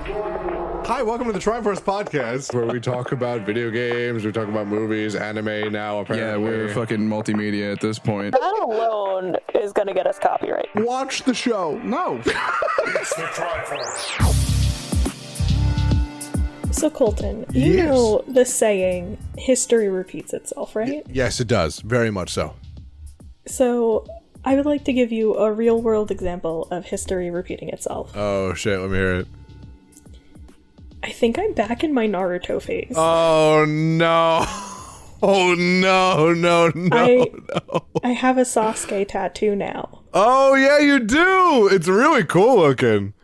Hi, welcome to the Tryforce podcast, where we talk about video games, we talk about movies, anime now, apparently. Yeah, we're fucking multimedia at this point. That alone is gonna get us copyright. Watch the show. No. It's the Tryforce. So Colton, you Yes. know the saying, history repeats itself, right? Yes, it does. Very much so. So I would like to give you a real world example of history repeating itself. Oh, shit. Let me hear it. I think I'm back in my Naruto phase. Oh, no. Oh, no. I have a Sasuke tattoo now. Oh, yeah, you do. It's really cool looking.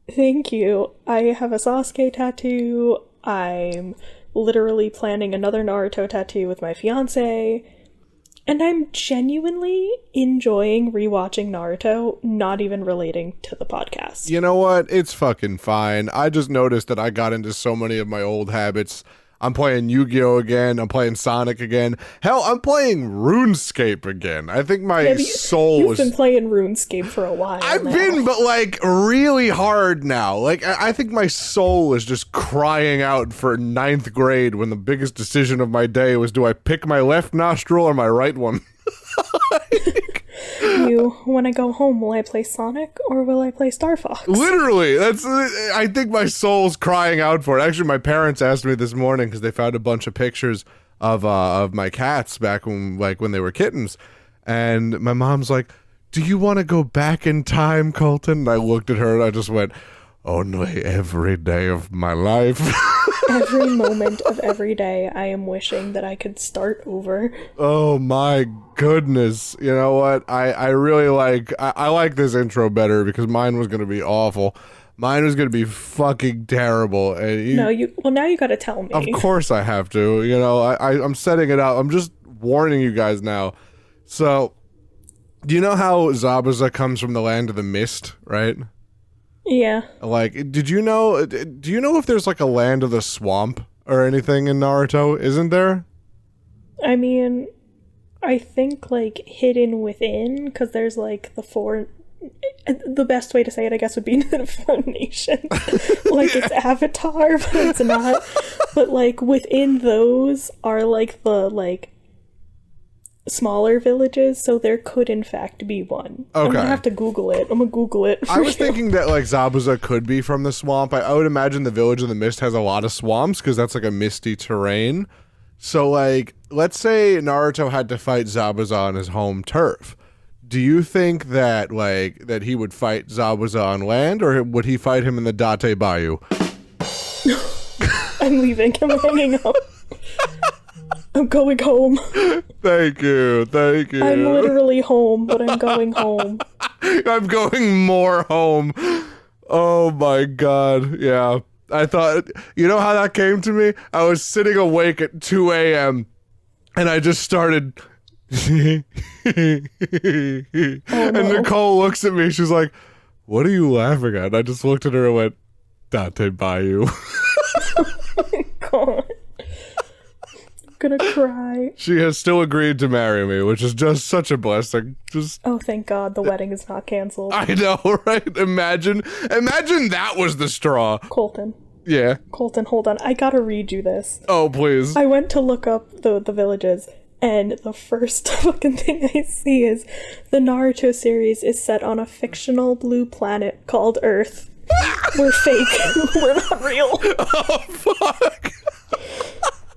Thank you. I have a Sasuke tattoo. I'm literally planning another Naruto tattoo with my fiance. And I'm genuinely enjoying rewatching Naruto, not even relating to the podcast. You know what? It's fucking fine. I just noticed that I got into so many of my old habits. I'm playing Yu-Gi-Oh! Again. I'm playing Sonic again. Hell, I'm playing RuneScape again. I think my soul You've was... been playing RuneScape for a while I've now. been, but like really hard now. Like I think my soul is just crying out for 9th grade when the biggest decision of my day was, do I pick my left nostril or my right one? When I go home, will I play Sonic or will I play Star Fox? Literally, I think my soul's crying out for it. Actually, my parents asked me this morning because they found a bunch of pictures of my cats back when they were kittens, and my mom's like, "Do you want to go back in time, Colton?" And I looked at her and I just went, "Only every day of my life." Every moment of every day, I am wishing that I could start over. Oh my goodness. You know what? I really like, I like this intro better because mine was going to be awful. Mine was going to be fucking terrible. And Now you gotta tell me. Of course I have to. You know, I'm setting it up. I'm just warning you guys now. So, do you know how Zabuza comes from the land of the mist, right? Yeah. Like, do you know if there's like a land of the swamp or anything in Naruto? Isn't there? I mean, I think like hidden within, because there's like the best way to say it, I guess, would be the four nations. Like it's Avatar, but it's not. But like within those are like the like smaller villages, so there could in fact be one. Okay. I'm gonna have to Google it. I'm gonna Google it. I was thinking that like Zabuza could be from the swamp. I would imagine the Village of the Mist has a lot of swamps because that's like a misty terrain. So like, let's say Naruto had to fight Zabuza on his home turf. Do you think that that he would fight Zabuza on land, or would he fight him in the Date Bayou? I'm leaving. I'm hanging up. I'm going home. Thank you. I'm literally home, but I'm going home. I'm going more home. Oh my god. Yeah. I thought, you know how that came to me? I was sitting awake at 2 a.m. and I just started... And Nicole looks at me, she's like, "What are you laughing at?" And I just looked at her and went, "Date Bayou." God. Gonna cry. She has still agreed to marry me, which is just such a blessing. Oh, thank God the wedding is not canceled. I know, right? Imagine that was the straw. Colton, Yeah. hold on. I gotta read you this. Oh, please. I went to look up the villages, and the first fucking thing I see is the Naruto series is set on a fictional blue planet called Earth. We're fake. We're not real. Oh, fuck.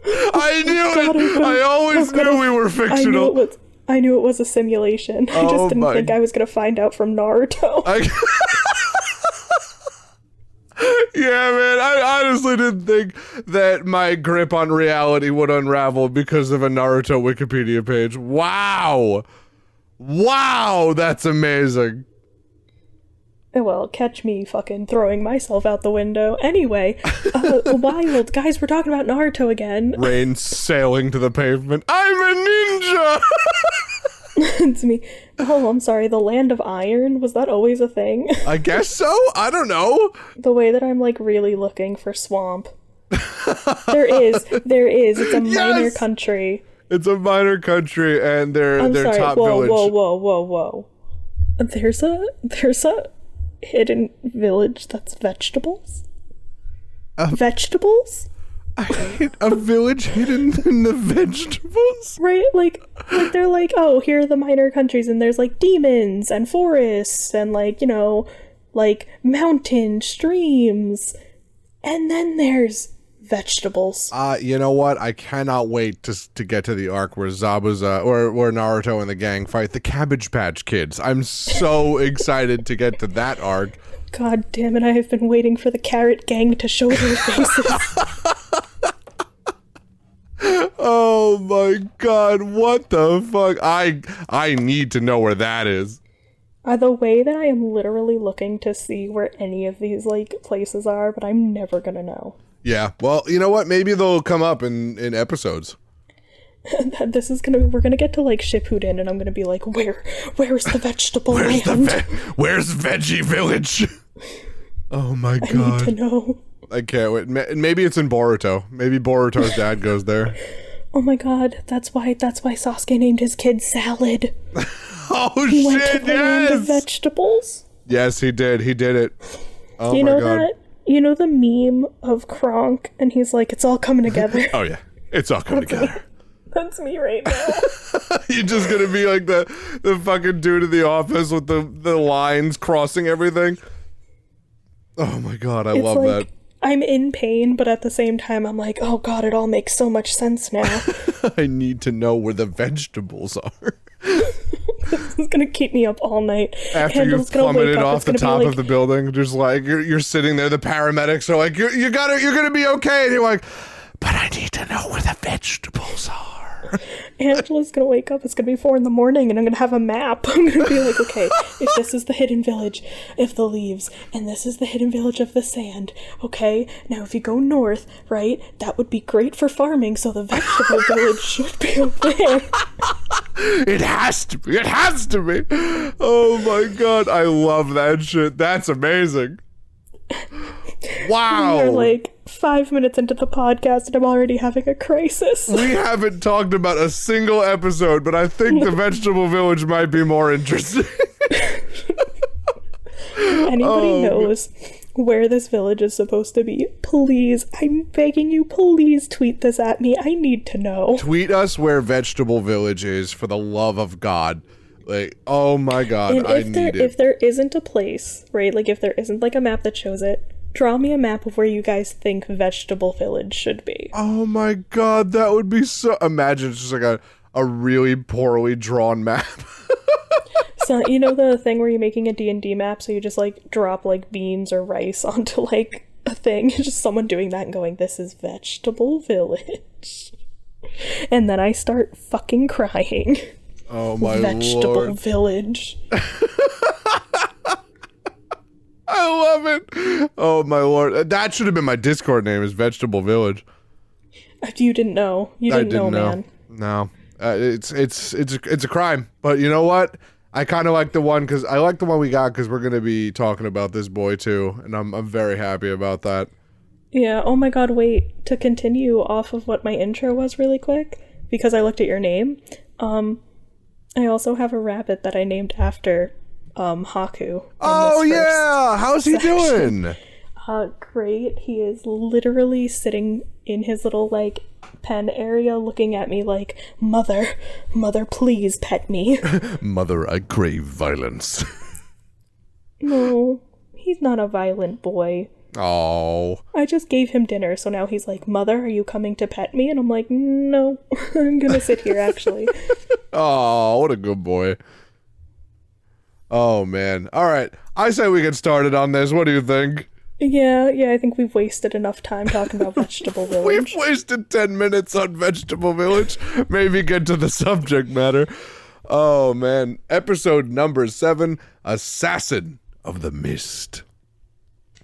I knew it. I always knew we were fictional. I knew it was a simulation. I just didn't think I was gonna find out from Naruto. Yeah, man, I honestly didn't think that my grip on reality would unravel because of a Naruto Wikipedia page. Wow, that's amazing. Well, catch me fucking throwing myself out the window. Anyway, wild. Guys, we're talking about Naruto again. Rain sailing to the pavement. I'm a ninja! It's me. Oh, I'm sorry, the Land of Iron? Was that always a thing? I guess so? I don't know. The way that I'm, like, really looking for swamp. There is. It's a minor country. It's a minor country, and their top village. Whoa. There's a hidden village that's vegetables? vegetables? A village hidden in the vegetables? Right? Like they're like, oh, here are the minor countries, and there's like demons and forests and like, you know, like mountain streams. And then there's vegetables. You know what? I cannot wait to get to the arc where Zabuza or Naruto and the gang fight the Cabbage Patch Kids. I'm so excited to get to that arc. God damn it, I have been waiting for the Carrot Gang to show their faces. Oh my god, what the fuck? I need to know where that is. The way that I am literally looking to see where any of these like places are, but I'm never gonna know. Yeah, well, you know what? Maybe they'll come up in episodes. We're gonna get to like Shippuden, and I'm gonna be like, where's the vegetable land? Where's Veggie Village? Oh my god. I need to know. I can't wait. Maybe it's in Boruto. Maybe Boruto's dad goes there. Oh my god, that's why Sasuke named his kid Salad. Oh he shit, went to the land of yes! vegetables. Yes, he did. He did it. Oh you my know god. that? You know the meme of Kronk, and he's like, it's all coming together. Oh yeah, it's all coming together. That's me right now. You're just gonna be like the fucking dude in the office with the lines crossing everything. Oh my god, I love like, that. I'm in pain, but at the same time, I'm like, oh god, it all makes so much sense now. I need to know where the vegetables are. This is gonna keep me up all night. After you've plummeted off the top of the building, just like you're sitting there, the paramedics are like, you're gonna be okay, and you're like, but I need to know where the vegetables are. Angela's gonna wake up, it's gonna be 4 a.m, and I'm gonna have a map. I'm gonna be like, okay, if this is the hidden village of the leaves, and this is the hidden village of the sand, okay, now if you go north, right, that would be great for farming, so the vegetable village should be up there. It has to be. Oh my god, I love that shit. That's amazing. Wow. We're like 5 minutes into the podcast and I'm already having a crisis. We haven't talked about a single episode, but I think the vegetable village might be more interesting. Anybody knows where this village is supposed to be, please, I'm begging you, please tweet this at me. I need to know. Tweet us where vegetable village is, for the love of God. Like, oh my god, and I need it. If there isn't a place, right, like if there isn't like a map that shows it, draw me a map of where you guys think vegetable village should be. Oh my god, that would be so... Imagine it's just like a really poorly drawn map. So, you know the thing where you're making a D&D map, so you just like drop like beans or rice onto like a thing, just someone doing that and going, this is vegetable village. And then I start fucking crying. Oh my vegetable lord. village. I love it. Oh my lord. That should have been my Discord name, is Vegetable Village. You didn't know. You didn't know, man. No. It's a crime. But you know what? I kind of like the one, because I like the one we got, because we're going to be talking about this boy too, and I'm very happy about that. Yeah, oh my god, wait. To continue off of what my intro was really quick, because I looked at your name, I also have a rabbit that I named after Haku. Oh yeah! How's he doing? Great. He is literally sitting in his little like pen area looking at me like, mother, please pet me. Mother, I crave violence. No, he's not a violent boy. Oh. I just gave him dinner, so now he's like, mother, are you coming to pet me? And I'm like, no, I'm gonna sit here actually. Oh, what a good boy. Oh man. Alright, I say we get started on this. What do you think? Yeah, I think we've wasted enough time talking about Vegetable Village. We've wasted 10 minutes on Vegetable Village. Maybe get to the subject matter. Oh man. Episode number 7, Assassin of the Mist.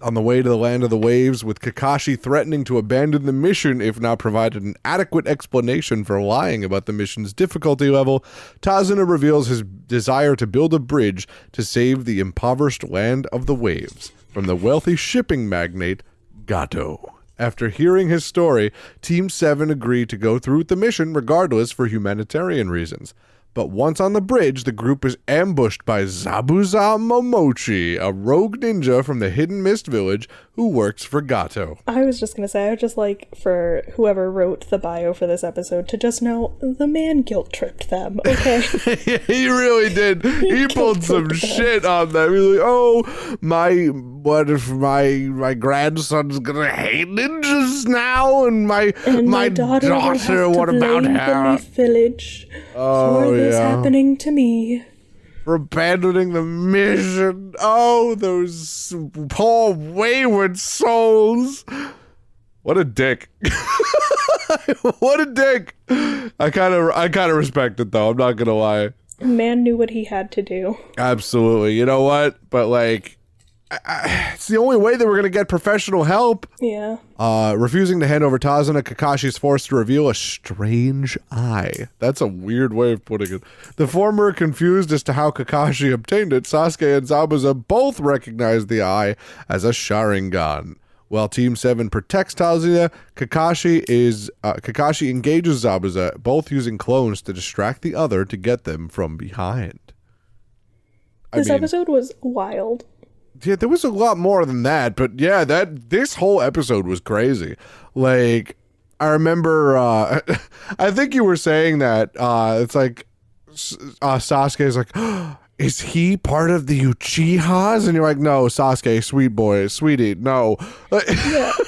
On the way to the land of the waves, with Kakashi threatening to abandon the mission if not provided an adequate explanation for lying about the mission's difficulty level, Tazuna reveals his desire to build a bridge to save the impoverished land of the waves from the wealthy shipping magnate, Gato. After hearing his story, Team 7 agreed to go through with the mission regardless for humanitarian reasons. But once on the bridge, the group is ambushed by Zabuza Momochi, a rogue ninja from the Hidden Mist Village who works for Gato. I was just gonna say, I would just like for whoever wrote the bio for this episode to just know the man guilt tripped them, okay? Yeah, he really did. He pulled some shit on them. He's like, oh, what if my grandson's gonna hate ninjas now? And my daughter what about her? Village for this happening to me. For abandoning the mission. Oh, those poor wayward souls. What a dick. What a dick. I kind of respect it though. I'm not gonna lie. Man knew what he had to do. Absolutely. You know what? But like, it's the only way that we're gonna get professional help. Yeah. Refusing to hand over Tazuna, Kakashi is forced to reveal a strange eye. That's a weird way of putting it. The former are confused as to how Kakashi obtained it. Sasuke and Zabuza both recognize the eye as a Sharingan. While Team 7 protects Tazuna, Kakashi engages Zabuza, both using clones to distract the other to get them from behind. This episode was wild. Yeah, there was a lot more than that, but yeah, this whole episode was crazy. Like, I remember, I think you were saying that, it's like, Sasuke is like, oh, is he part of the Uchihas? And you're like, no, Sasuke, sweet boy, sweetie, no.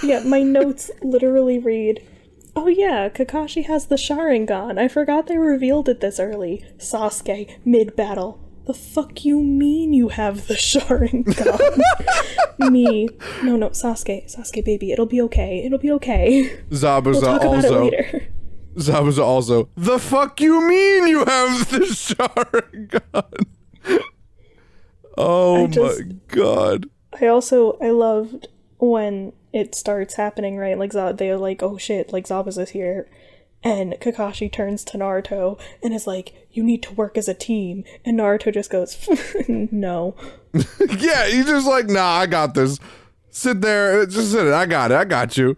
Yeah, my notes literally read, oh yeah, Kakashi has the Sharingan. I forgot they revealed it this early. Sasuke, mid-battle. The fuck you mean you have the Sharingan? Me. No, Sasuke baby, it'll be okay. Zabuza we'll talk about it later. Zabuza also, the fuck you mean you have the Sharingan? Oh my god. I loved when it starts happening, right? Like, they're like, oh shit, like Zabuza's here. And Kakashi turns to Naruto and is like, you need to work as a team. And Naruto just goes, no. Yeah, he's just like, nah, I got this. Sit there, just sit it. I got you.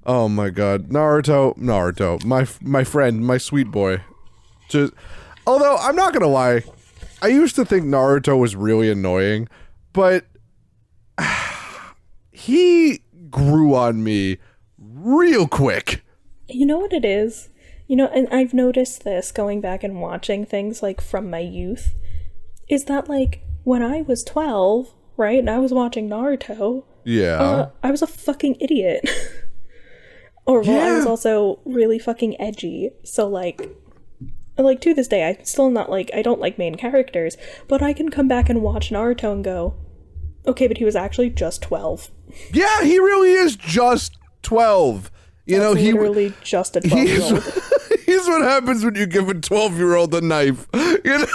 Oh my god. Naruto, my friend, my sweet boy. Although, I'm not gonna lie, I used to think Naruto was really annoying, but he grew on me real quick. You know what it is? You know, and I've noticed this going back and watching things like from my youth, is that like when I was 12, right, and I was watching Naruto, I was a fucking idiot. Or well, I was also really fucking edgy. So like to this day, I'm still not like, I don't like main characters, but I can come back and watch Naruto and go, okay, but he was actually just 12. Yeah, he really is just 12. You know, he literally just a 12-year-old. Here's what happens when you give a 12-year-old a knife. You know?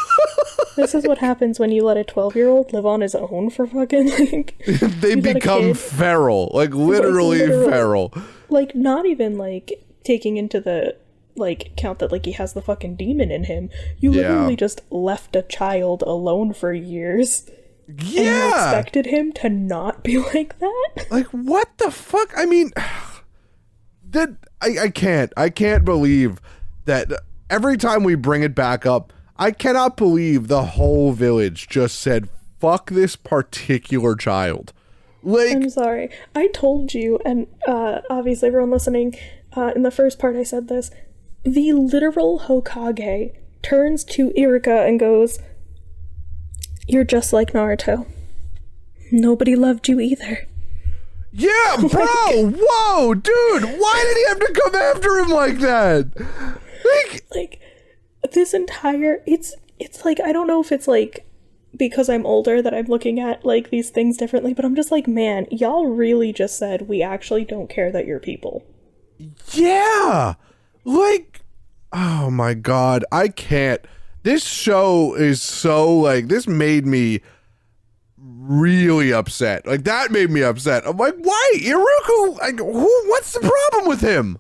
This is what happens when you let a 12-year-old live on his own for fucking like. They become feral, like literally feral. Like not even like taking into the like count that like he has the fucking demon in him. You literally just left a child alone for years. Yeah. And you expected him to not be like that? Like what the fuck? I mean. I can't believe that every time we bring it back up, I cannot believe the whole village just said, fuck this particular child. Like, I'm sorry. I told you, and obviously everyone listening, in the first part I said this, the literal Hokage turns to Iruka and goes, you're just like Naruto. Nobody loved you either. Yeah, bro! Whoa, dude! Why did he have to come after him like that? Like this entire it's like, I don't know if it's like because I'm older that I'm looking at like these things differently, but I'm just like, man, y'all really just said we actually don't care that you're people. Yeah! Like, oh my god, I can't. This show is so like, this made me really upset. Like that made me upset. I'm like, why Iruka? Like, what's the problem with him?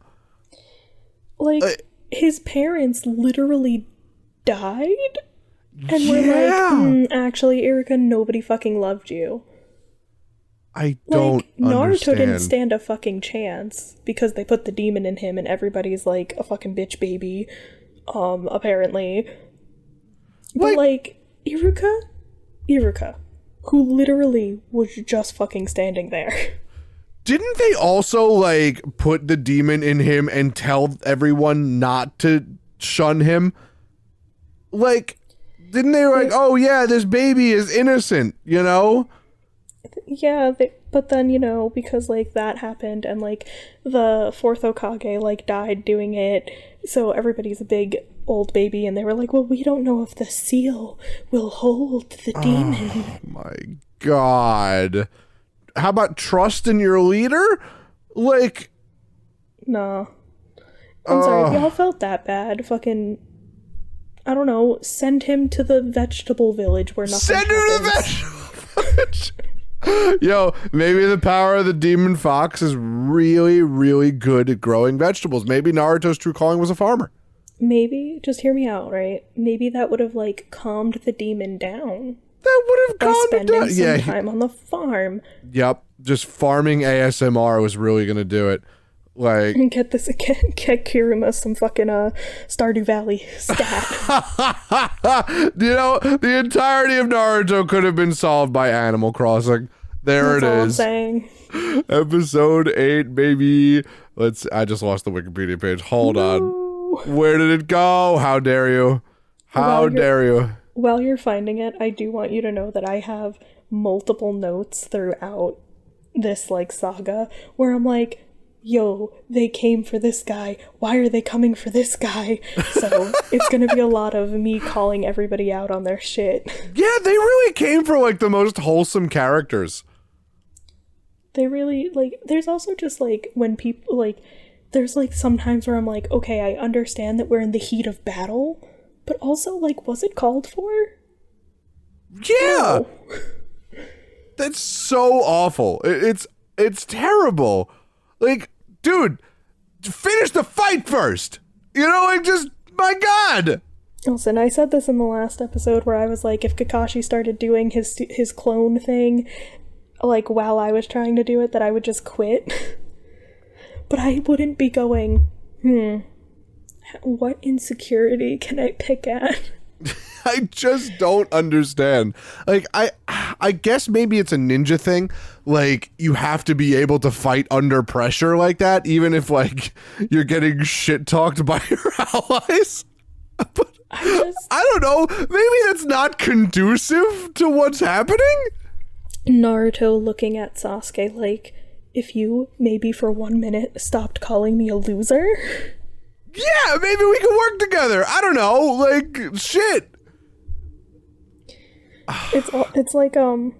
Like his parents literally died, and we're like, actually, Iruka, nobody fucking loved you. I don't like, Naruto understand. didn't stand a fucking chance because they put the demon in him, and everybody's like a fucking bitch baby. Apparently, But, like, Iruka, who literally was just fucking standing there. Didn't they also, like, put the demon in him and tell everyone not to shun him? Like, didn't they like, oh yeah, this baby is innocent, you know? Yeah, but then, you know, because, like, that happened and, like, the fourth Hokage, like, died doing it, so everybody's a big old baby, and they were like, well, we don't know if the seal will hold the demon. Oh my god. How about trust in your leader? Like... Nah. I'm sorry, if y'all felt that bad, fucking... I don't know, send him to the vegetable village where nothing happens. Send him to the vegetable village! Yo, maybe the power of the demon fox is really, really good at growing vegetables. Maybe Naruto's true calling was a farmer. Maybe, just hear me out, right? Maybe that would have, like, calmed the demon down. That would have calmed it down. Spending some time on the farm. Yep, just farming ASMR was really gonna do it. Like, and get Kirima some fucking Stardew Valley stat. You know, the entirety of Naruto could have been solved by Animal Crossing. There That's it all is. I'm saying. Episode 8, baby. I just lost the Wikipedia page. Hold on. Where did it go? How dare you? How dare you? While you're finding it, I do want you to know that I have multiple notes throughout this, like, saga where I'm like, yo, they came for this guy. Why are they coming for this guy? So it's gonna be a lot of me calling everybody out on their shit. Yeah, they really came for, like, the most wholesome characters. They really, like, there's also just, like, when people, like, there's, like, sometimes where I'm like, okay, I understand that we're in the heat of battle, but also, like, was it called for? Yeah! No. That's so awful. It's terrible. Like, dude, finish the fight first. You know, like, just, my god. Listen, I said this in the last episode where I was like, if Kakashi started doing his clone thing, like, while I was trying to do it, that I would just quit. But I wouldn't be going, what insecurity can I pick at? I just don't understand. Like, I guess maybe it's a ninja thing. Like, you have to be able to fight under pressure like that, even if, like, you're getting shit-talked by your allies. But I don't know. Maybe that's not conducive to what's happening? Naruto looking at Sasuke like, if you, maybe for 1 minute, stopped calling me a loser? Yeah, maybe we can work together. I don't know. Like, shit. It's like, oh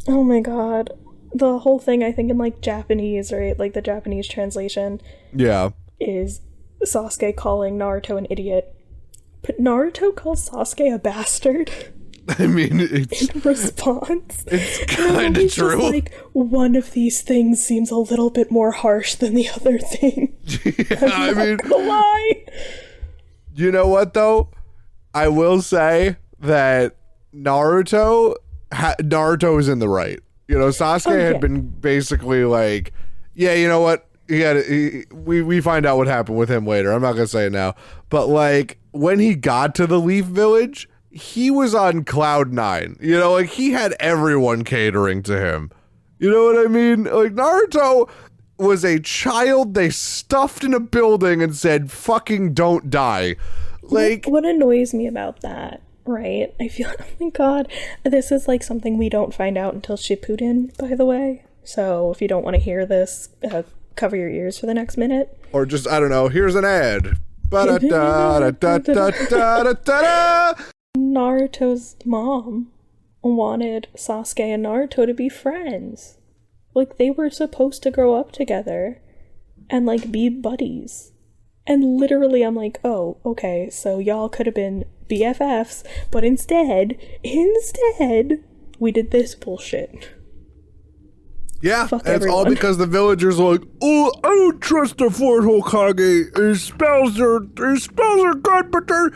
my god. The whole thing, I think, in, like, Japanese, right? Like, the Japanese translation. Yeah. Is Sasuke calling Naruto an idiot. But Naruto calls Sasuke a bastard. I mean, it's... in response. It's kind of true. Just like, one of these things seems a little bit more harsh than the other thing. Yeah, I mean... gonna lie. You know what, though? I will say that Naruto is in the right. You know, Sasuke had been basically like, yeah, you know what? We find out what happened with him later. I'm not gonna say it now. But, like, when he got to the Leaf Village, he was on cloud 9. You know, like, he had everyone catering to him. You know what I mean? Like, Naruto was a child they stuffed in a building and said, fucking don't die. Like, what annoys me about that, right? I feel, oh my god, this is like something we don't find out until Shippuden, by the way. So if you don't want to hear this, cover your ears for the next minute. Or just, I don't know, here's an ad. Naruto's mom wanted Sasuke and Naruto to be friends. Like, they were supposed to grow up together and, like, be buddies. And literally, I'm like, oh, okay, so y'all could have been BFFs, but instead, we did this bullshit. Yeah, Fuck and it's all everyone. because the villagers are like, oh, I don't trust the fourth Hokage. His spells are good, but they're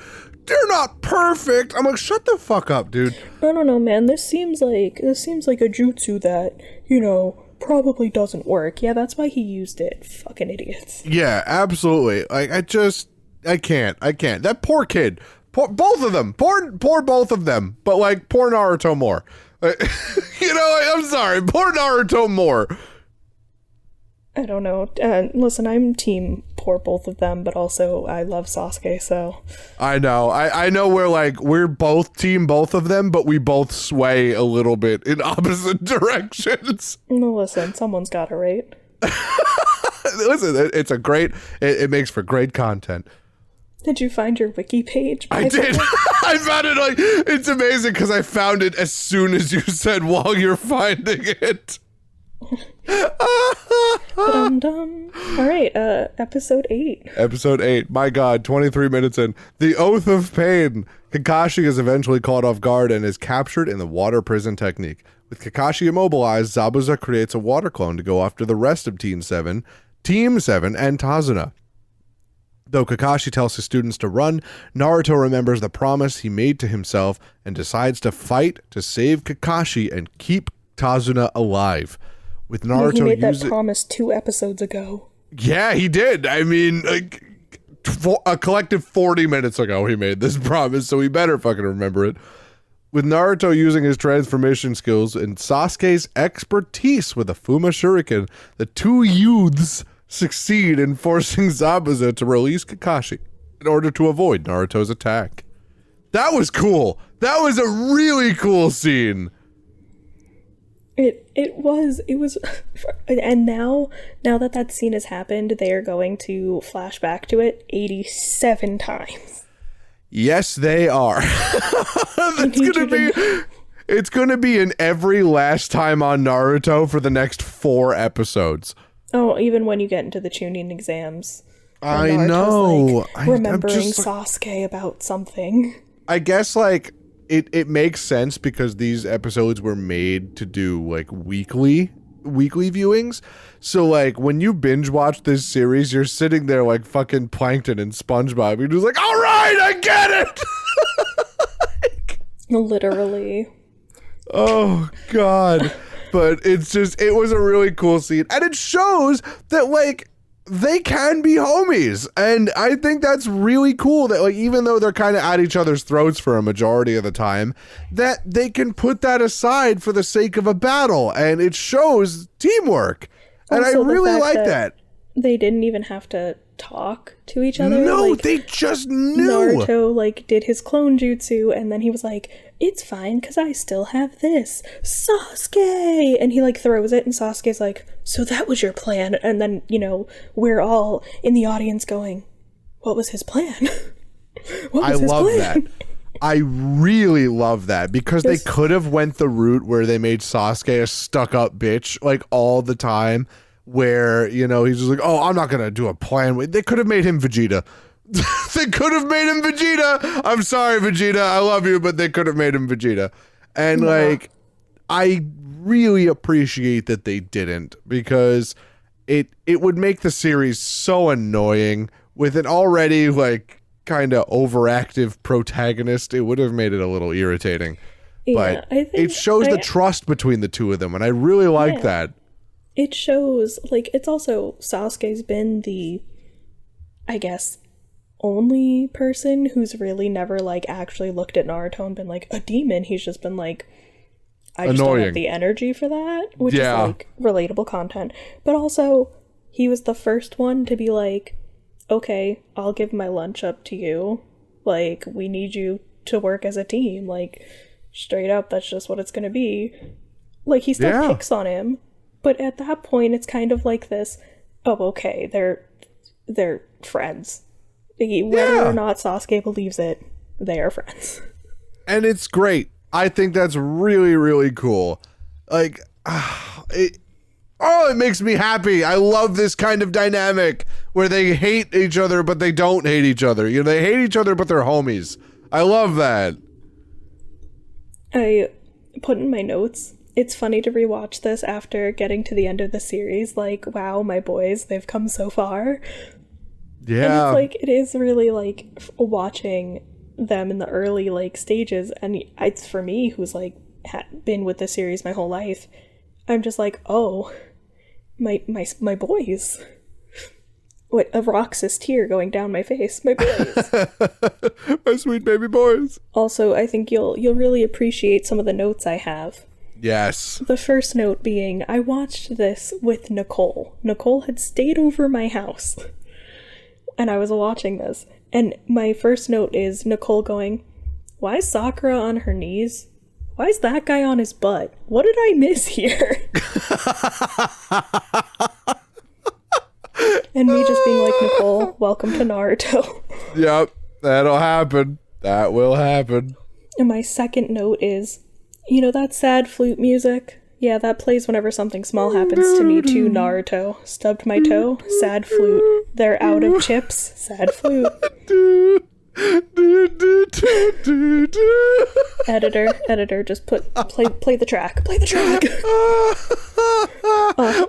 not perfect. I'm like, shut the fuck up, dude. I don't know, man. This seems like a jutsu that, you know, probably doesn't work. Yeah, that's why he used it. Fucking idiots. Yeah, absolutely. Like, I can't. That poor kid. both of them. Pour both of them, but like pour Naruto more. I'm sorry, pour Naruto more. I don't know. Listen, I'm team pour both of them, but also I love Sasuke, so. I know. I know we're both team both of them, but we both sway a little bit in opposite directions. No, listen, someone's got it right. Listen, it's a great. It makes for great content. Did you find your wiki page? I did. I found it. Like, it's amazing because I found it as soon as you said while you're finding it. Dum-dum. All right, episode 8. Episode 8. My God, 23 minutes in. The Oath of Pain. Kakashi is eventually caught off guard and is captured in the water prison technique. With Kakashi immobilized, Zabuza creates a water clone to go after the rest of Team 7, and Tazuna. Though Kakashi tells his students to run, Naruto remembers the promise he made to himself and decides to fight to save Kakashi and keep Tazuna alive. With Naruto, he made that promise 2 episodes ago. Yeah, he did. I mean, like, a collective 40 minutes ago he made this promise, so he better fucking remember it. With Naruto using his transformation skills and Sasuke's expertise with a Fuma Shuriken, the two youths succeed in forcing Zabuza to release Kakashi in order to avoid Naruto's attack. That was cool. That was a really cool scene. It was, and now that scene has happened, they are going to flash back to it 87 times. Yes, they are. It's gonna be in every last time on Naruto for the next 4 episodes. Oh, even when you get into the Chunin exams. I know. Like, remembering Sasuke about something. I guess, like, it makes sense because these episodes were made to do, like, weekly viewings. So, like, when you binge watch this series, you're sitting there like fucking Plankton and SpongeBob. You're just like, all right, I get it! Literally. Oh, God. But it was a really cool scene. And it shows that, like, they can be homies. And I think that's really cool that, like, even though they're kind of at each other's throats for a majority of the time, that they can put that aside for the sake of a battle. And it shows teamwork. And also, I really like that. They didn't even have to talk to each other. No, like, they just knew. Naruto, like, did his clone jutsu, and then he was like, it's fine, because I still have this. Sasuke! And he, like, throws it, and Sasuke's like, so that was your plan? And then, we're all in the audience going, what was his plan? I love that. I really love that, because they could have went the route where they made Sasuke a stuck-up bitch, like, all the time, where, he's just like, oh, I'm not going to do a plan. They could have made him Vegeta. They could have made him Vegeta. I'm sorry, Vegeta. I love you, but they could have made him Vegeta. And, like, I really appreciate that they didn't, because it would make the series so annoying with an already, like, kind of overactive protagonist. It would have made it a little irritating. Yeah, but it shows the trust between the two of them, and I really like that. It shows, like, it's also, Sasuke's been the, I guess, only person who's really never, like, actually looked at Naruto and been like, a demon. He's just been like, I just don't have the energy for that, which is, like, relatable content. But also, he was the first one to be like, okay, I'll give my lunch up to you. Like, we need you to work as a team. Like, straight up, that's just what it's gonna be. Like, he still picks on him. But at that point, it's kind of like this, oh, okay, they're friends. Whether or not Sasuke believes it, they are friends. And it's great. I think that's really, really cool. Like, it makes me happy. I love this kind of dynamic where they hate each other, but they don't hate each other. They hate each other, but they're homies. I love that. I put in my notes, it's funny to rewatch this after getting to the end of the series. Like, wow, my boys, they've come so far. Yeah. And it's like, it is really like watching them in the early like stages. And it's for me, who's like been with the series my whole life. I'm just like, oh, my boys. Wait, a Roxas tear going down my face. My boys. My sweet baby boys. Also, I think you'll really appreciate some of the notes I have. Yes. The first note being, I watched this with Nicole. Nicole had stayed over my house. And I was watching this. And my first note is Nicole going, why is Sakura on her knees? Why is that guy on his butt? What did I miss here? And me just being like, Nicole, welcome to Naruto. Yep, that'll happen. That will happen. And my second note is, you know that sad flute music? Yeah, that plays whenever something small happens to me too, Naruto. Stubbed my toe, sad flute. They're out of chips, sad flute. Editor, just play the track. Play the track.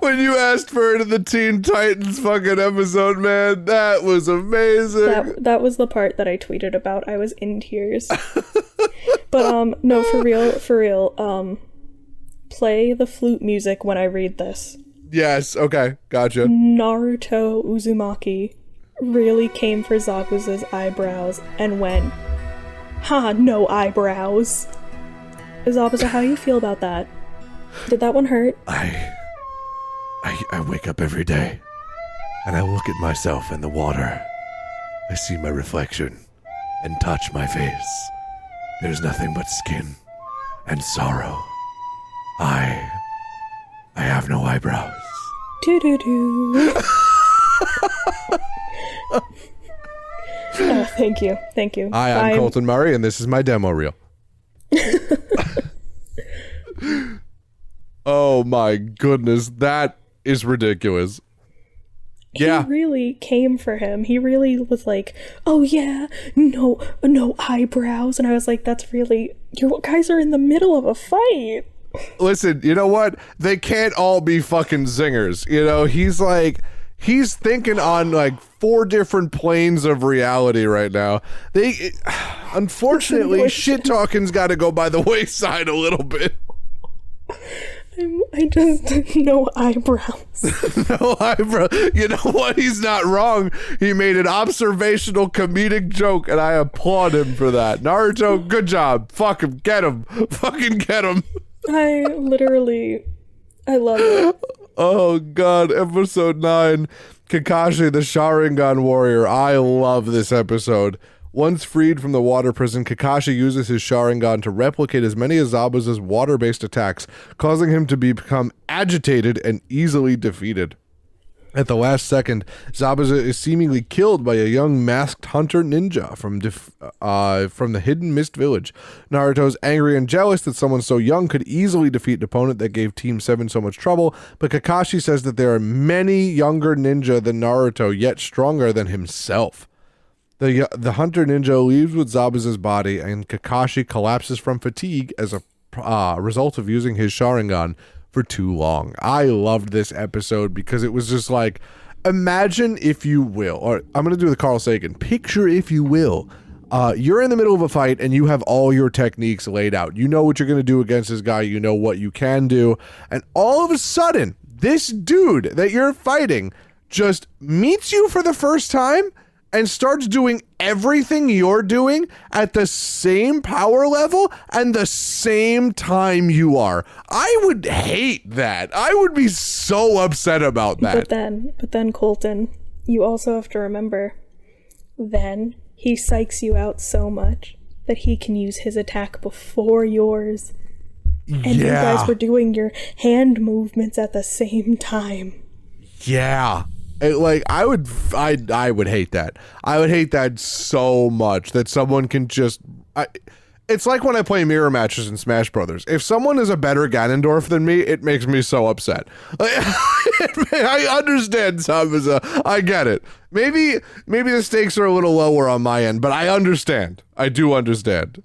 When you asked for it in the Teen Titans fucking episode, man, that was amazing. That was the part that I tweeted about. I was in tears. But no, for real, play the flute music when I read this. Yes, okay, gotcha. Naruto Uzumaki really came for Zabuza's eyebrows and went, no eyebrows. Zabuza, how do you feel about that? Did that one hurt? I wake up every day and I look at myself in the water. I see my reflection and touch my face. There's nothing but skin and sorrow. I have no eyebrows. Do. Oh, thank you. Hi, I'm Colton Murray, and this is my demo reel. Oh my goodness, that is ridiculous. Yeah. He really came for him. He really was like, oh yeah, no eyebrows. And I was like, that's really, you guys are in the middle of a fight. Listen, you know what? They can't all be fucking zingers. You know, he's thinking on like 4 different planes of reality right now. Unfortunately, shit talking's got to go by the wayside a little bit. I just, no eyebrows. No eyebrow. You know what? He's not wrong. He made an observational comedic joke, and I applaud him for that. Naruto, good job. Fuck him. Get him. Fucking get him. I love it. Oh god, episode 9, Kakashi the Sharingan warrior. I love this episode. Once freed from the water prison, Kakashi uses his Sharingan to replicate as many of Zabuza's water-based attacks, causing him to become agitated and easily defeated. At the last second, Zabuza is seemingly killed by a young masked hunter ninja from the Hidden Mist Village. Naruto's angry and jealous that someone so young could easily defeat an opponent that gave Team 7 so much trouble, but Kakashi says that there are many younger ninja than Naruto, yet stronger than himself. The hunter ninja leaves with Zabuza's body, and Kakashi collapses from fatigue as a result of using his Sharingan for too long. I loved this episode because it was just like, imagine if you will, or I'm going to do the Carl Sagan, picture if you will, you're in the middle of a fight and you have all your techniques laid out. You know what you're going to do against this guy. You know what you can do. And all of a sudden, this dude that you're fighting just meets you for the first time and starts doing everything you're doing at the same power level and the same time you are. I would hate that. I would be so upset about that. But then Colton, you also have to remember, then he psychs you out so much that he can use his attack before yours. And you guys were doing your hand movements at the same time. Yeah. I would hate that. I would hate that so much that someone can just... it's like when I play mirror matches in Smash Brothers. If someone is a better Ganondorf than me, it makes me so upset. I understand, Zabuza. I get it. Maybe the stakes are a little lower on my end, but I understand. I do understand.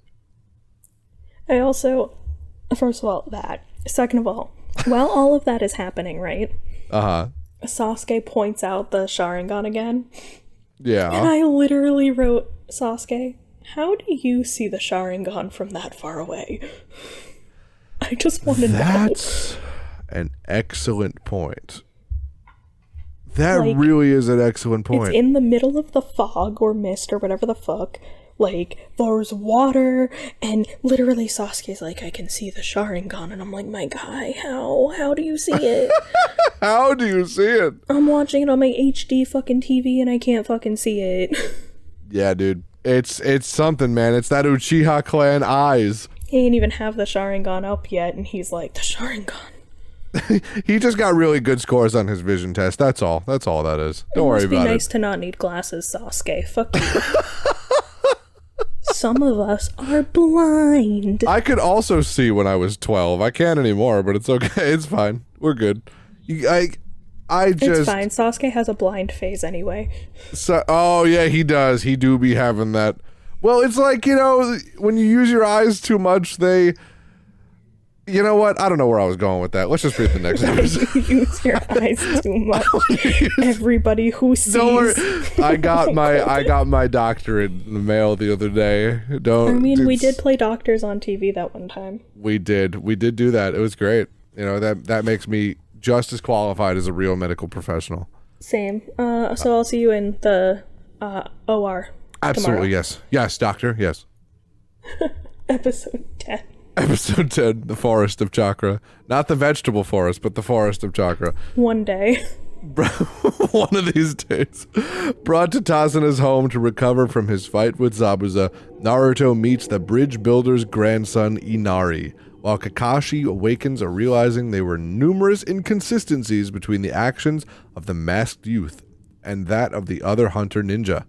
I also... First of all, that. Second of all, while all of that is happening, right? Uh-huh. Sasuke points out the Sharingan again. Yeah. And I literally wrote, Sasuke, how do you see the Sharingan from that far away? I just want to know. That's an excellent point. That Like, really is an excellent point. It's in the middle of the fog or mist or whatever the fuck. Like, there's water, and literally Sasuke's like, I can see the Sharingan, and I'm like, my guy, how do you see it? How do you see it? I'm watching it on my HD fucking TV, and I can't fucking see it. Yeah, dude. It's something, man. It's that Uchiha clan eyes. He ain't even have the Sharingan up yet, and he's like, the Sharingan. He just got really good scores on his vision test. That's all. That's all that is. Don't worry about it. Must be nice to not need glasses, Sasuke. Fuck you. Some of us are blind. I could also see when I was 12. I can't anymore, but it's okay. It's fine. We're good. I just... It's fine. Sasuke has a blind phase anyway. So, oh, yeah, he does. He do be having that. Well, it's like, you know, when you use your eyes too much, they... You know what? I don't know where I was going with that. Let's just read the next episode. You use your eyes too much. Everybody who sees. Don't worry. I got my doctorate in the mail the other day. We did play doctors on TV that one time. We did do that. It was great. You know, that makes me just as qualified as a real medical professional. Same. So I'll see you in the OR. Absolutely, tomorrow. yes, doctor, yes. Episode 10. Episode 10, the Forest of Chakra. Not the vegetable forest, but the Forest of Chakra. One day. One of these days. Brought to Tasuna's home to recover from his fight with Zabuza, Naruto meets the bridge builder's grandson, Inari, while Kakashi awakens realizing there were numerous inconsistencies between the actions of the masked youth and that of the other hunter ninja.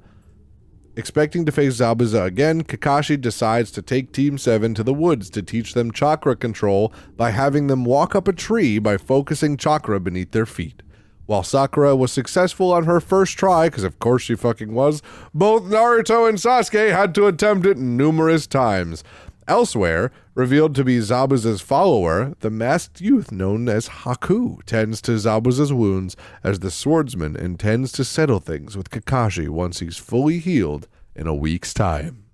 Expecting to face Zabuza again, Kakashi decides to take Team 7 to the woods to teach them chakra control by having them walk up a tree by focusing chakra beneath their feet. While Sakura was successful on her first try, because of course she fucking was, both Naruto and Sasuke had to attempt it numerous times. Elsewhere, revealed to be Zabuza's follower, the masked youth known as Haku tends to Zabuza's wounds as the swordsman intends to settle things with Kakashi once he's fully healed in a week's time.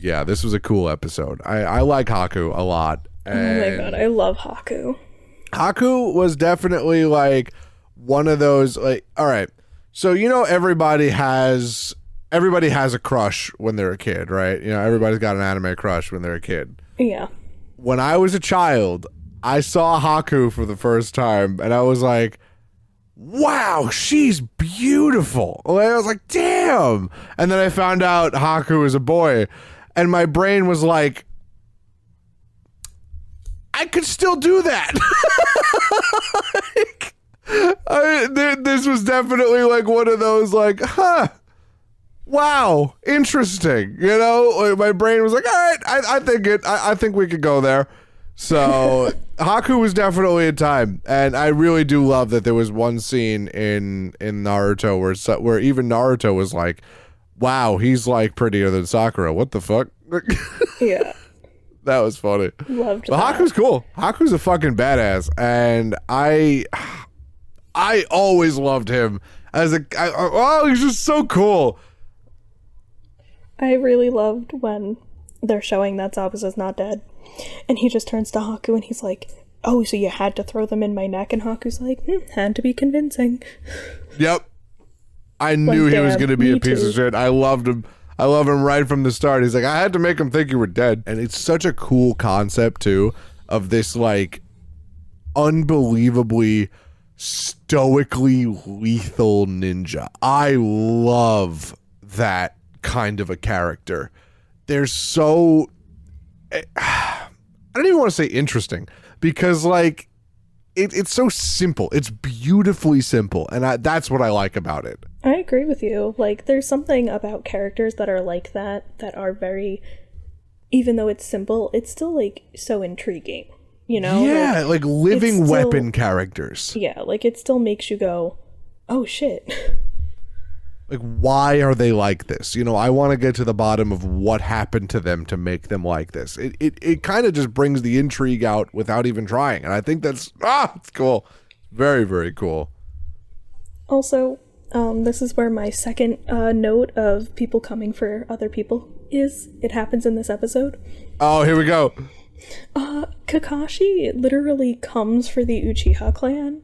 Yeah, this was a cool episode. I like Haku a lot. Oh my god, I love Haku. Haku was definitely like one of those, like, all right, so you know everybody has a crush when they're a kid, right? You know, everybody's got an anime crush when they're a kid. Yeah. When I was a child, I saw Haku for the first time, and I was like, wow, she's beautiful. Like, I was like, damn. And then I found out Haku is a boy, and my brain was like, I could still do that. This was definitely like one of those, like, huh. Wow, interesting. You know, like my brain was like, all right, I think we could go there. So Haku was definitely a time, and I really do love that there was one scene in Naruto where even Naruto was like, wow, he's like prettier than Sakura. What the fuck? Yeah. That was funny. Loved but that. Haku's cool. Haku's a fucking badass, and I always loved him as he's just so cool. I really loved when they're showing that Zabuza's not dead. And he just turns to Haku and he's like, oh, so you had to throw them in my neck? And Haku's like, had to be convincing. Yep. I knew he was going to be a piece of shit. I loved him. I love him right from the start. He's like, I had to make him think you were dead. And it's such a cool concept, too, of this, like, unbelievably stoically lethal ninja. I love that kind of a character. They're so... I don't even want to say interesting, because, like, it's so simple. It's beautifully simple, and that's what I like about it. I agree with you. Like, there's something about characters that are like that are very... Even though it's simple, it's still, like, so intriguing. You know? Yeah, like living weapon characters. Yeah, like, it still makes you go, oh, shit. Like, why are they like this? You know, I want to get to the bottom of what happened to them to make them like this. It kind of just brings the intrigue out without even trying. And I think that's, it's cool. Very, very cool. Also, this is where my second note of people coming for other people is. It happens in this episode. Oh, here we go. Kakashi literally comes for the Uchiha clan.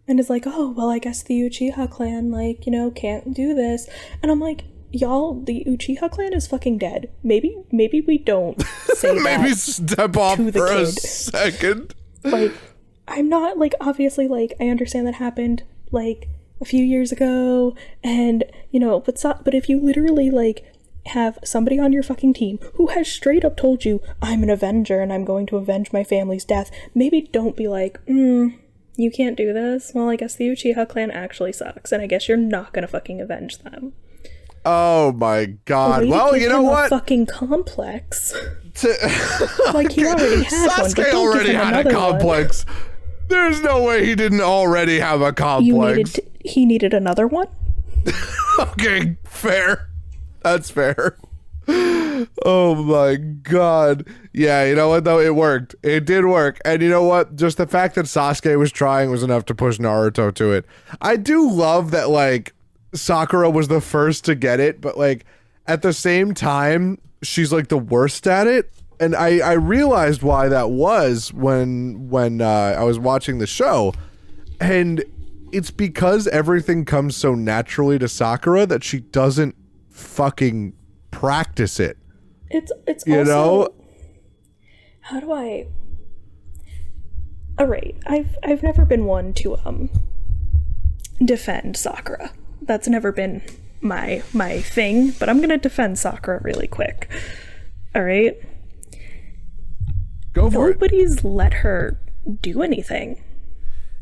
and is like, oh, well, I guess the Uchiha clan, like, you know, can't do this. And I'm like, y'all, the Uchiha clan is fucking dead. Maybe we don't say that. Maybe step off to the for a kid. second. Like, I'm not, like, obviously, like, I understand that happened, like, a few years ago, and, you know, but if you literally, like, have somebody on your fucking team who has straight up told you, I'm an Avenger and I'm going to avenge my family's death, maybe don't be like, you can't do this. Well, I guess the Uchiha clan actually sucks, and I guess you're not gonna fucking avenge them. Oh my god. Way to Well, give you know him what? A fucking complex. Like, he already had one, but Sasuke don't already give him had a another complex. There's no way he didn't already have a complex. He needed another one? Okay, fair. That's fair. Oh my god. Yeah, you know what though? It worked. It did work. And you know what? Just the fact that Sasuke was trying was enough to push Naruto to it. I do love that, like, Sakura was the first to get it, but, like, at the same time, she's, like, the worst at it. And I realized why that was when I was watching the show. And it's because everything comes so naturally to Sakura that she doesn't fucking practice it. It's you also, know, how do I? All right, I've never been one to defend Sakura. That's never been my thing. But I'm gonna defend Sakura really quick. All right. Go for it. Nobody's let her do anything.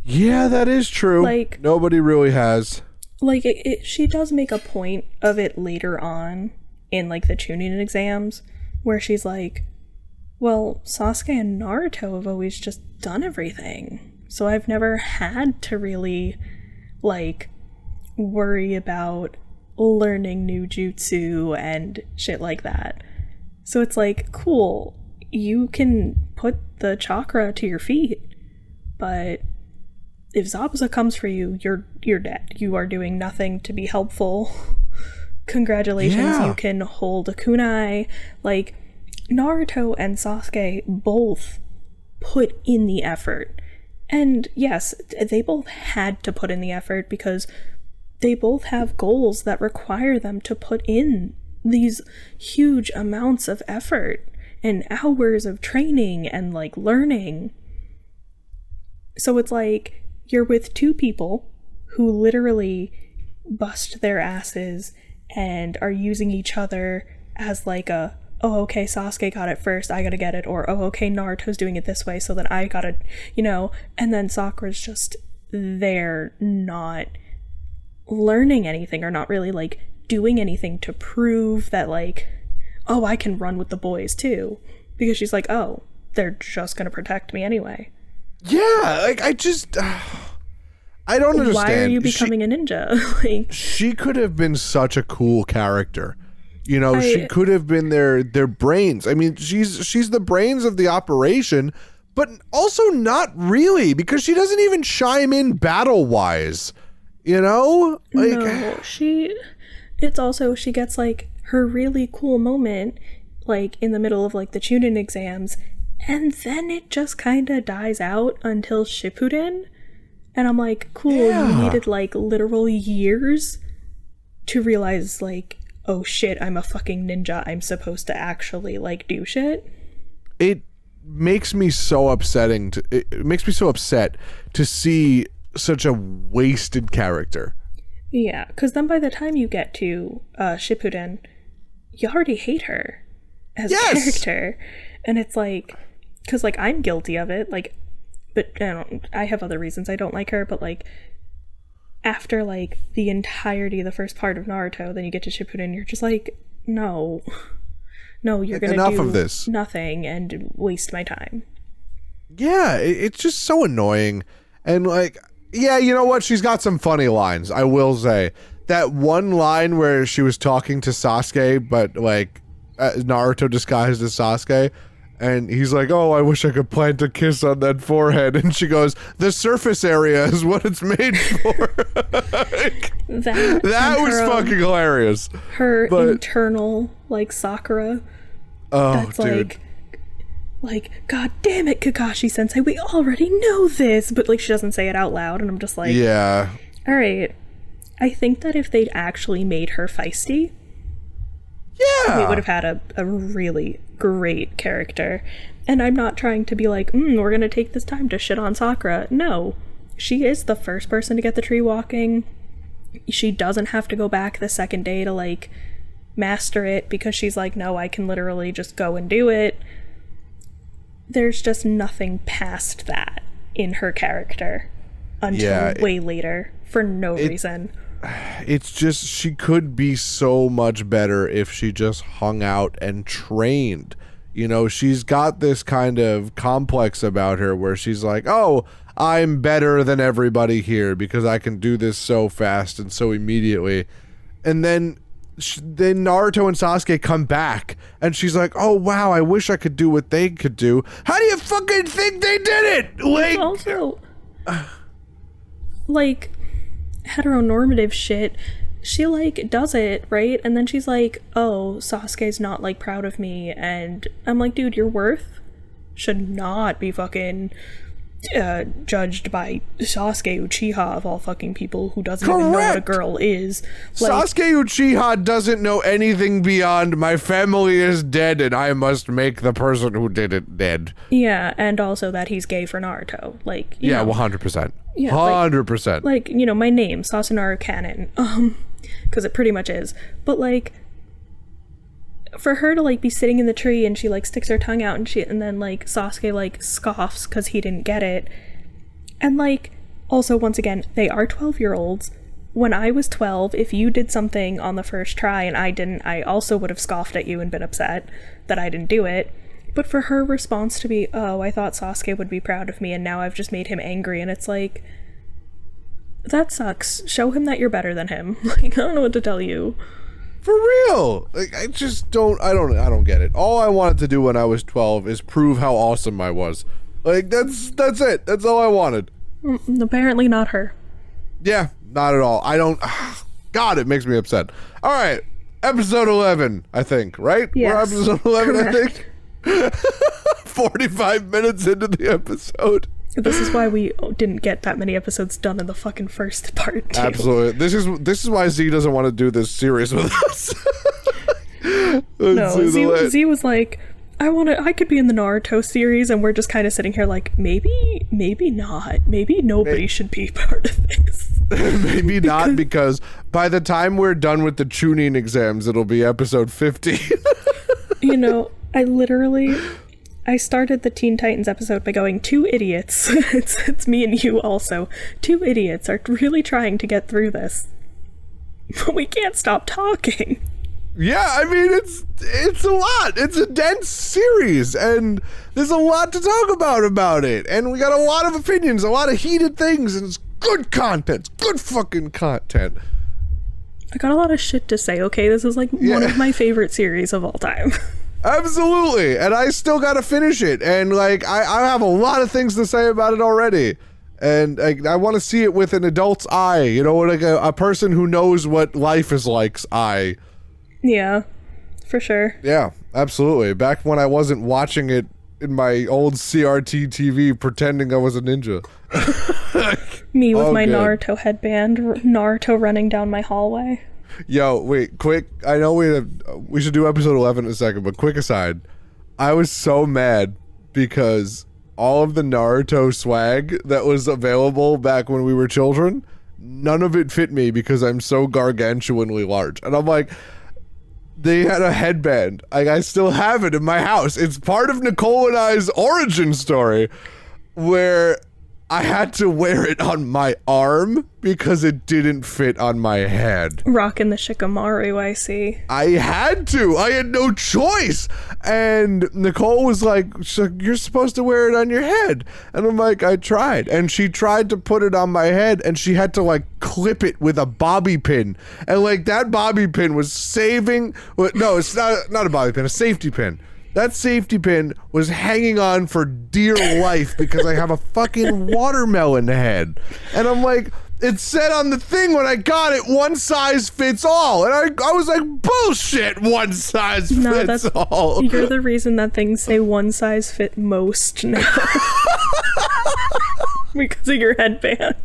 Yeah, that is true. Like, nobody really has. Like, she does make a point of it later on in, like, the Chunin exams, where she's like, well, Sasuke and Naruto have always just done everything, so I've never had to really, like, worry about learning new jutsu and shit like that. So it's like, cool, you can put the chakra to your feet, but if Zabuza comes for you, you're dead. You are doing nothing to be helpful. Congratulations, you can hold a kunai. Like, Naruto and Sasuke both put in the effort. And yes, they both had to put in the effort because they both have goals that require them to put in these huge amounts of effort and hours of training and, like, learning. So it's like, you're with two people who literally bust their asses and are using each other as, like, a, oh, okay, Sasuke got it first, I gotta get it, or, oh, okay, Naruto's doing it this way, so then I gotta, you know, and then Sakura's just there not learning anything, or not really, like, doing anything to prove that, like, oh, I can run with the boys too, because she's like, oh, they're just gonna protect me anyway. Yeah, like, I don't understand. Why are you becoming a ninja? Like, she could have been such a cool character. You know, she could have been their brains. I mean, she's the brains of the operation, but also not really, because she doesn't even chime in battle-wise. You know? Like, no, it's also, she gets, like, her really cool moment, like, in the middle of, like, the Chunin exams, and then it just kind of dies out until Shippuden. And I'm like, cool, you needed, like, literal years to realize, like, oh shit, I'm a fucking ninja, I'm supposed to actually, like, do shit. It makes me so it makes me so upset to see such a wasted character. Yeah, because then by the time you get to Shippuden, you already hate her as a character. And it's like, because, like, I'm guilty of it, like, but I have other reasons I don't like her, but, like, after, like, the entirety of the first part of Naruto, then you get to Shippuden, you're just like, no, you're gonna enough do of this, nothing and waste my time. Yeah, it's just so annoying. And, like, yeah, you know what? She's got some funny lines, I will say. That one line where she was talking to Sasuke, but, like, Naruto disguised as Sasuke, and he's like, oh, I wish I could plant a kiss on that forehead. And she goes, the surface area is what it's made for. that was fucking hilarious. Her internal, like, Sakura. Oh, that's dude. like, God damn it, Kakashi-sensei, we already know this, but like she doesn't say it out loud, and I'm just like, yeah. All right. I think that if they'd actually made her feisty, we would have had a really great character. And I'm not trying to be like, we're gonna take this time to shit on Sakura. No. She is the first person to get the tree walking. She doesn't have to go back the second day to, like, master it because she's like, no, I can literally just go and do it. There's just nothing past that in her character until way later for no reason. It's just, she could be so much better if she just hung out and trained. You know, she's got this kind of complex about her where she's like, oh, I'm better than everybody here because I can do this so fast and so immediately. And then Naruto and Sasuke come back and she's like, oh wow, I wish I could do what they could do. How do you fucking think they did it? Like, it's also like heteronormative shit. She like does it, right? And then she's like, oh, Sasuke's not like proud of me. And I'm like, dude, your worth should not be fucking judged by Sasuke Uchiha of all fucking people who doesn't even know what a girl is. Like, Sasuke Uchiha doesn't know anything beyond my family is dead and I must make the person who did it dead. Yeah, and also that he's gay for Naruto. Like, you know, 100%. Yeah, 100%. Like, you know, my name, Sasunaru Canon. Because it pretty much is. But like, for her to like be sitting in the tree and she like sticks her tongue out and then like Sasuke like scoffs because he didn't get it. And like, also once again, they are 12-year-olds. When I was 12, if you did something on the first try and I didn't, I also would have scoffed at you and been upset that I didn't do it. But for her response to be, oh, I thought Sasuke would be proud of me and now I've just made him angry, and it's like, that sucks. Show him that you're better than him. Like, I don't know what to tell you. For real. Like, I just don't get it. All I wanted to do when I was 12 is prove how awesome I was. Like, that's it. That's all I wanted. Apparently not her. Yeah, not at all. I don't... God, it makes me upset. All right. Episode 11, I think, right? Yes, we're episode 11, correct. I think. 45 minutes into the episode. This is why we didn't get that many episodes done in the fucking first part, too. Absolutely. This is why Z doesn't want to do this series with us. No, Z was like, I could be in the Naruto series, and we're just kind of sitting here like, maybe not. Maybe nobody should be part of this. Maybe not, because by the time we're done with the Chunin exams, it'll be episode 50. You know, I started the Teen Titans episode by going, 2 idiots, it's me and you also, 2 idiots are really trying to get through this. But we can't stop talking. Yeah, I mean, it's a lot. It's a dense series, and there's a lot to talk about it. And we got a lot of opinions, a lot of heated things, and it's good content. It's good fucking content. I got a lot of shit to say, okay? This is like one of my favorite series of all time. Absolutely, and I still gotta finish it, and like I have a lot of things to say about it already, and I want to see it with an adult's eye, you know, like a person who knows what life is like's eye. Yeah, for sure. Yeah, absolutely. Back when I wasn't watching it in my old CRT TV pretending I was a ninja. Me with my Naruto headband, Naruto running down my hallway. Yo, wait, quick. I know we should do episode 11 in a second, but quick aside. I was so mad because all of the Naruto swag that was available back when we were children, none of it fit me because I'm so gargantuanly large. And I'm like, they had a headband. I still have it in my house. It's part of Nicole and I's origin story where I had to wear it on my arm because it didn't fit on my head. Rocking the Shikamaru, I see. I had to. I had no choice. And Nicole was like, you're supposed to wear it on your head. And I'm like, I tried. And she tried to put it on my head and she had to like clip it with a bobby pin. And like that bobby pin was saving... No, it's not a bobby pin, a safety pin. That safety pin was hanging on for dear life because I have a fucking watermelon head. And I'm like, It said on the thing when I got it, one size fits all. And I was like, bullshit, one size fits all. You're the reason that things say one size fit most now. Because of your headband.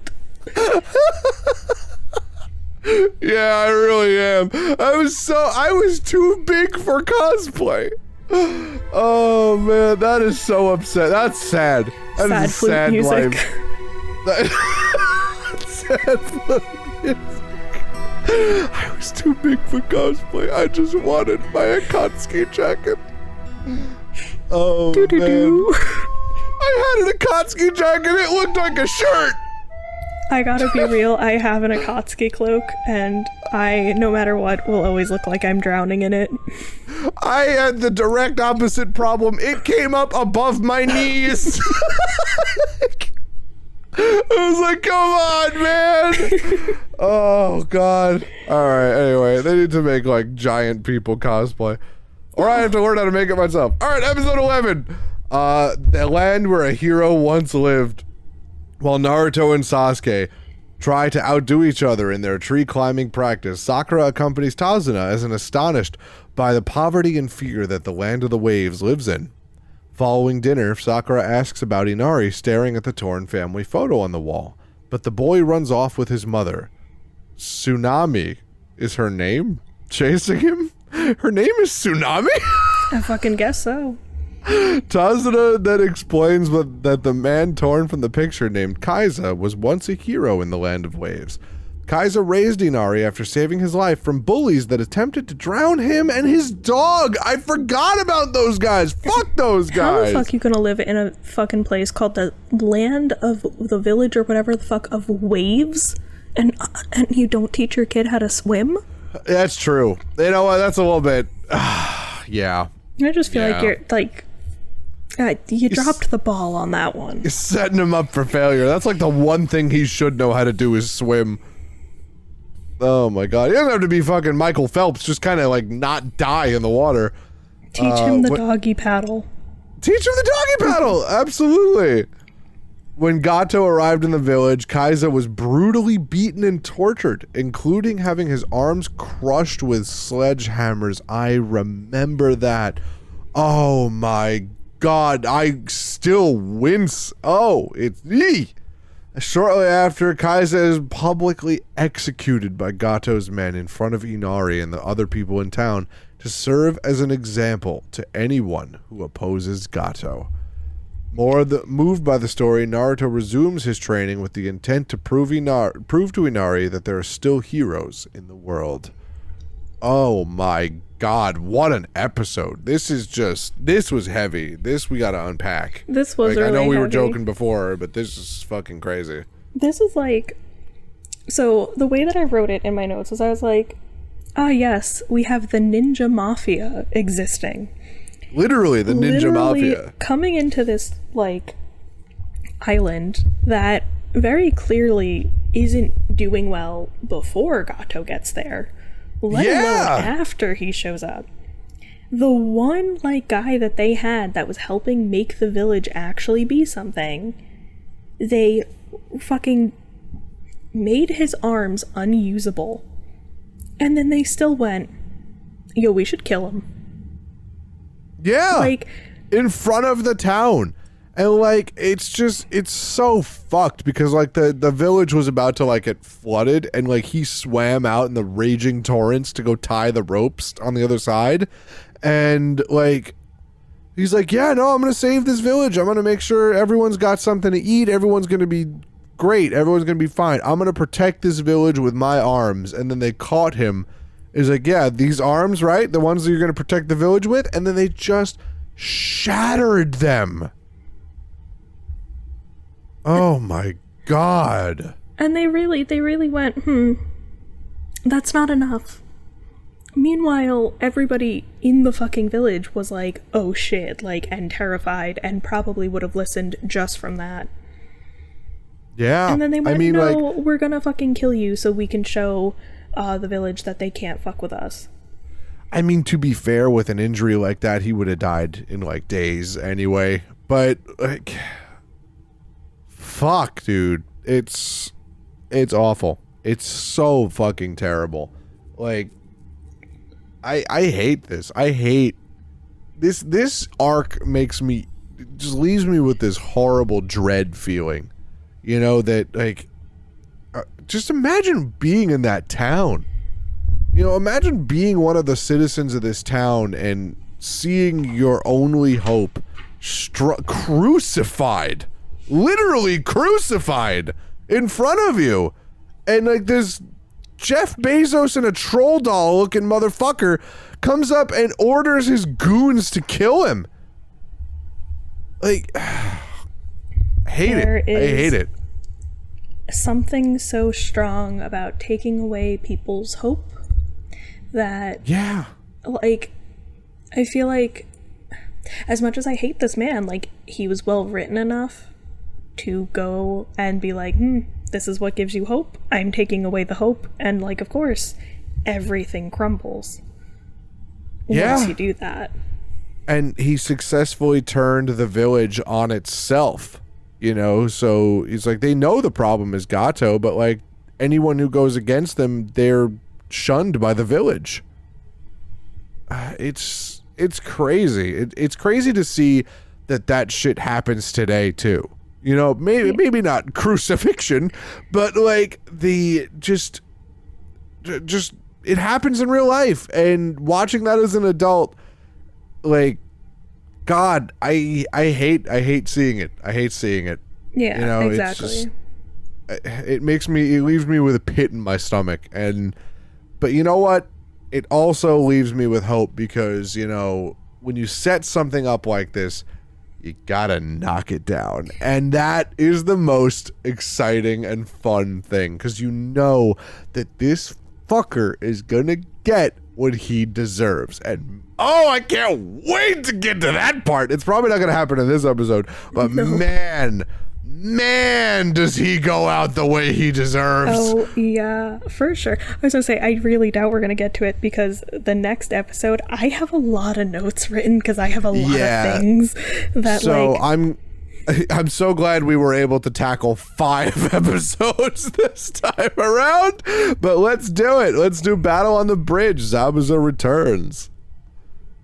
Yeah, I really am. I was too big for cosplay. Oh man, that is so upset. That's sad. That Sad is a flute sad music. life. Sad flute music. I was too big for cosplay. I just wanted my Akatsuki jacket. Oh man. I had an Akatsuki jacket. It looked like a shirt. I gotta be real, I have an Akatsuki cloak, and I, no matter what, will always look like I'm drowning in it. I had the direct opposite problem. It came up above my knees. I was like, come on, man. Oh, God. All right, anyway, they need to make, like, giant people cosplay. Or I have to learn how to make it myself. All right, episode 11. The land where a hero once lived. While Naruto and Sasuke try to outdo each other in their tree climbing practice, Sakura accompanies Tazuna as astonished by the poverty and fear that the land of the waves lives in. Following dinner, Sakura asks about Inari staring at the torn family photo on the wall, but the boy runs off with his mother. Tsunami is her name? Chasing him? Her name is Tsunami? I fucking guess so. Tazuna then explains that the man torn from the picture named Kaiza was once a hero in the Land of Waves. Kaiza raised Inari after saving his life from bullies that attempted to drown him and his dog. I forgot about those guys. Fuck those guys. How the fuck you gonna live in a fucking place called the Land of the Village or whatever the fuck of Waves and you don't teach your kid how to swim? That's true. You know what? That's a little bit... yeah. I just feel like you're like... you dropped the ball on that one. You're setting him up for failure. That's like the one thing he should know how to do is swim. Oh my god. He doesn't have to be fucking Michael Phelps. Just kind of like not die in the water. Teach him the doggy paddle. Teach him the doggy paddle! Absolutely. When Gato arrived in the village, Kaiza was brutally beaten and tortured, including having his arms crushed with sledgehammers. I remember that. Oh my god, I still wince. Oh, it's me. Shortly after, Kaiza is publicly executed by Gato's men in front of Inari and the other people in town to serve as an example to anyone who opposes Gato. Moved by the story, Naruto resumes his training with the intent to prove to Inari that there are still heroes in the world. Oh my god, what an episode. This was heavy. This we gotta unpack. This was like, really I know we were heavy. joking before, but this is fucking crazy. This is like... So, the way that I wrote it in my notes was I was like, ah yes, we have the ninja mafia existing. Literally, the ninja mafia. Coming into this, like, island that very clearly isn't doing well before Gato gets there. Let alone after he shows up. The one, like, guy that they had that was helping make the village actually be something, they fucking made his arms unusable. And then they still went, yo, we should kill him. Yeah. Like, in front of the town. And like, it's so fucked because like the village was about to like get flooded and like he swam out in the raging torrents to go tie the ropes on the other side. And like, he's like, yeah, no, I'm going to save this village. I'm going to make sure everyone's got something to eat. Everyone's going to be great. Everyone's going to be fine. I'm going to protect this village with my arms. And then they caught him. He's like, yeah, these arms, right? The ones that you're going to protect the village with. And then they just shattered them. Oh my god. and they really went, that's not enough. Meanwhile, everybody in the fucking village was like, oh shit, like, and terrified, and probably would have listened just from that. Yeah. And then they went, I mean, no, like, we're gonna fucking kill you so we can show the village that they can't fuck with us. I mean, to be fair, with an injury like that, he would have died in, like, days anyway. But, like, fuck, dude. It's... It's awful. It's so fucking terrible. Like, I hate this. I hate this arc just leaves me with this horrible dread feeling. You know, that like, just imagine being in that town. You know, imagine being one of the citizens of this town and seeing your only hope crucified, literally crucified in front of you. And like this Jeff Bezos in a troll doll looking motherfucker comes up and orders his goons to kill him. Like, I hate it. Something so strong about taking away people's hope that, yeah, like, I feel like as much as I hate this man, like, he was well written enough to go and be like, this is what gives you hope. I'm taking away the hope. And like, of course, everything crumbles once you do that. And he successfully turned the village on itself, you know? So he's like, they know the problem is Gato, but like anyone who goes against them, they're shunned by the village. It's crazy. It's crazy to see that shit happens today too. You know, maybe not crucifixion, but like just it happens in real life. And watching that as an adult, like, God, I hate seeing it. I hate seeing it. Yeah, you know, exactly. It leaves me with a pit in my stomach. But you know what? It also leaves me with hope because, you know, when you set something up like this, you gotta knock it down. And that is the most exciting and fun thing, because you know that this fucker is gonna get what he deserves. And oh, I can't wait to get to that part. It's probably not gonna happen in this episode, but man, does he go out the way he deserves. Oh, yeah, for sure. I was gonna say, I really doubt we're gonna get to it because the next episode, I have a lot of notes written because I have a lot of things that, so like... I'm so glad we were able to tackle 5 episodes this time around, but let's do it. Let's do Battle on the Bridge. Zabuza returns.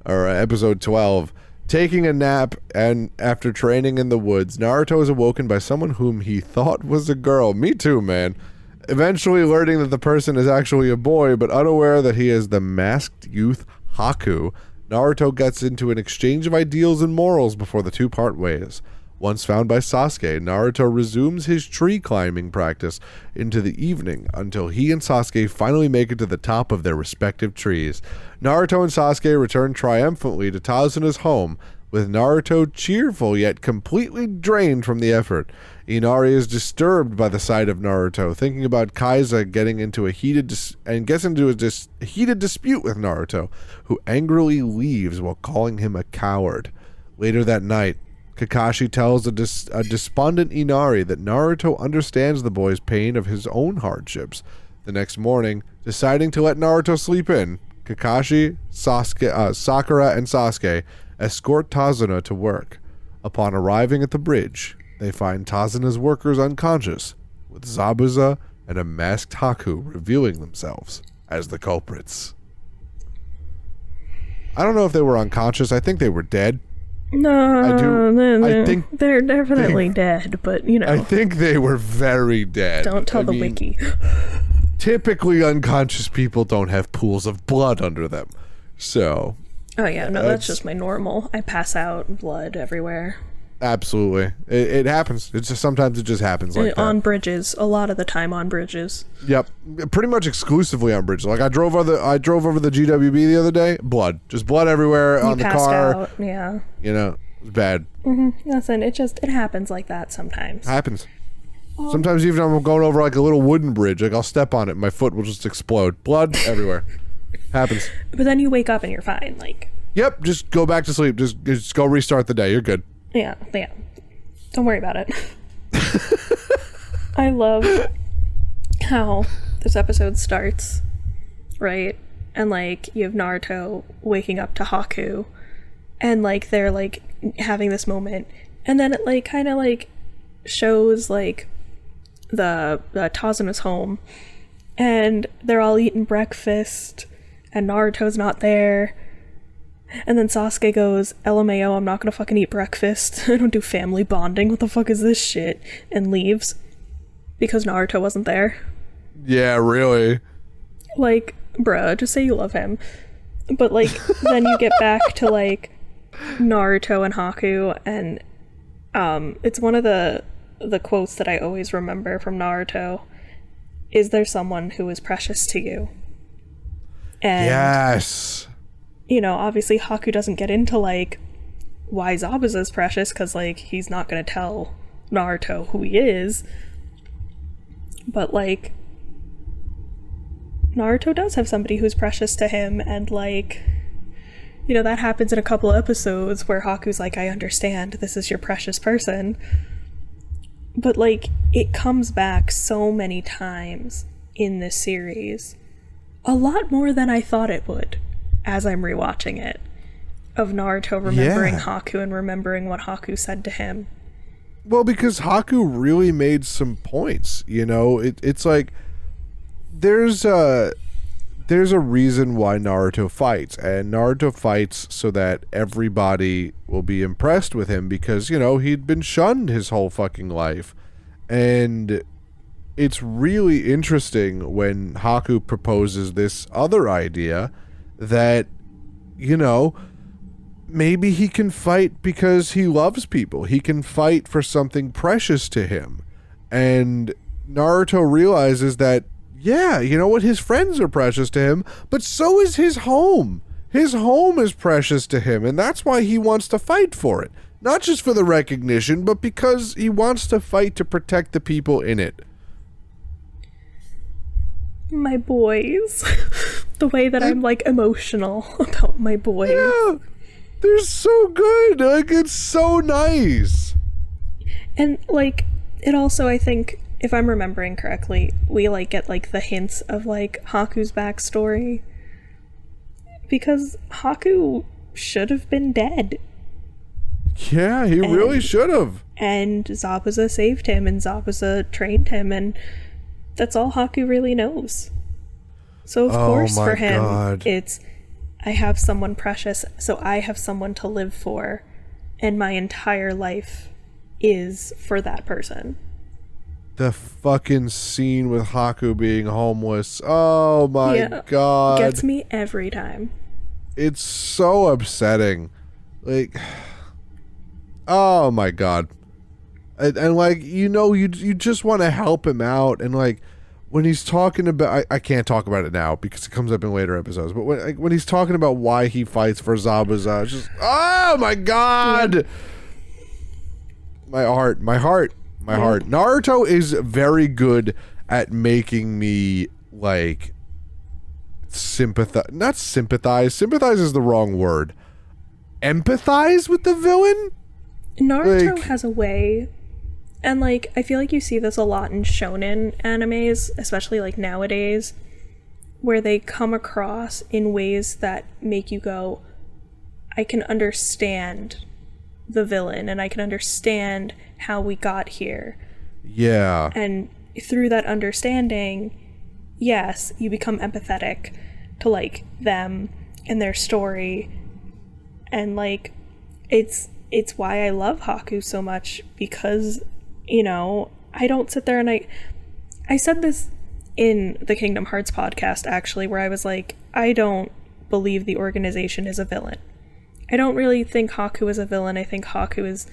All right, episode 12. Taking a nap, and after training in the woods, Naruto is awoken by someone whom he thought was a girl. Me too, man. Eventually learning that the person is actually a boy, but unaware that he is the masked youth Haku, Naruto gets into an exchange of ideals and morals before the two part ways. Once found by Sasuke, Naruto resumes his tree climbing practice into the evening until he and Sasuke finally make it to the top of their respective trees. Naruto and Sasuke return triumphantly to Tazuna's home, with Naruto cheerful yet completely drained from the effort. Inari is disturbed by the sight of Naruto, thinking about Kaiza getting into a heated dispute with Naruto, who angrily leaves while calling him a coward. Later that night, Kakashi tells a despondent Inari that Naruto understands the boy's pain of his own hardships. The next morning, deciding to let Naruto sleep in, Kakashi, Sakura, and Sasuke escort Tazuna to work. Upon arriving at the bridge, they find Tazuna's workers unconscious, with Zabuza and a masked Haku revealing themselves as the culprits. I don't know if they were unconscious. I think they were dead. No, I think they're definitely dead, but you know. I think they were very dead. Don't tell the wiki. Typically, unconscious people don't have pools of blood under them. So. Oh yeah, no, that's just my normal. I pass out, blood everywhere. Absolutely, it happens. It's just sometimes it just happens like that. On bridges, a lot of the time on bridges. Yep, pretty much exclusively on bridges. Like I drove over the GWB the other day. Just blood everywhere on the car. Out, yeah. You know, it was bad. Listen, it happens like that sometimes. Happens. Sometimes even I'm going over like a little wooden bridge, like I'll step on it, and my foot will just explode. Blood everywhere. Happens. But then you wake up and you're fine. Like. Yep, just go back to sleep. Just go restart the day. You're good. Yeah. Don't worry about it. I love how this episode starts, right? And like you have Naruto waking up to Haku, and like they're like having this moment, and then it like kind of like shows like the Tazuna's home, and they're all eating breakfast, and Naruto's not there. And then Sasuke goes, LMAO, I'm not gonna fucking eat breakfast. I don't do family bonding. What the fuck is this shit? And leaves. Because Naruto wasn't there. Yeah, really. Like, bruh, just say you love him. But, like, then you get back to, like, Naruto and Haku, and it's one of the quotes that I always remember from Naruto. Is there someone who is precious to you? And yes. You know, obviously Haku doesn't get into, like, why Zabuza's precious, because, like, he's not going to tell Naruto who he is. But, like, Naruto does have somebody who's precious to him, and, like, you know, that happens in a couple episodes where Haku's like, I understand, this is your precious person. But, like, it comes back so many times in this series. A lot more than I thought it would. As I'm rewatching it, of Naruto remembering Haku and remembering what Haku said to him. Well, because Haku really made some points, you know? It's like, there's a reason why Naruto fights, and Naruto fights so that everybody will be impressed with him because, you know, he'd been shunned his whole fucking life. And it's really interesting when Haku proposes this other idea that, you know, maybe he can fight because he loves people. He can fight for something precious to him. And Naruto realizes that, yeah, you know what, his friends are precious to him, but so is his home. His home is precious to him, and that's why he wants to fight for it. Not just for the recognition, but because he wants to fight to protect the people in it. My boys. The way that I'm, like, emotional about my boys. Yeah, they're so good. Like, it's so nice. And, like, it also, I think, if I'm remembering correctly, we, like, get, like, the hints of, like, Haku's backstory. Because Haku should have been dead. Yeah, he really should have. And Zabuza saved him, and Zabuza trained him, and that's all Haku really knows. So of course for him, it's, I have someone precious, so I have someone to live for, and my entire life is for that person. The fucking scene with Haku being homeless. Oh my god. Gets me every time. It's so upsetting. Like, oh my god. And like, you know, you just want to help him out, and like, when he's talking about, I can't talk about it now because it comes up in later episodes, but when he's talking about why he fights for Zabuza, it's just, oh my god! Yep. My heart. Naruto is very good at making me, like, not sympathize. Sympathize is the wrong word. Empathize with the villain? Naruto has a way. And, like, I feel like you see this a lot in shonen animes, especially, like, nowadays, where they come across in ways that make you go, I can understand the villain, and I can understand how we got here. Yeah. And through that understanding, yes, you become empathetic to, like, them and their story. And, like, it's why I love Haku so much, because, you know, I don't sit there and I said this in the Kingdom Hearts podcast, actually, where I was like, I don't believe the organization is a villain. I don't really think Haku is a villain. I think Haku is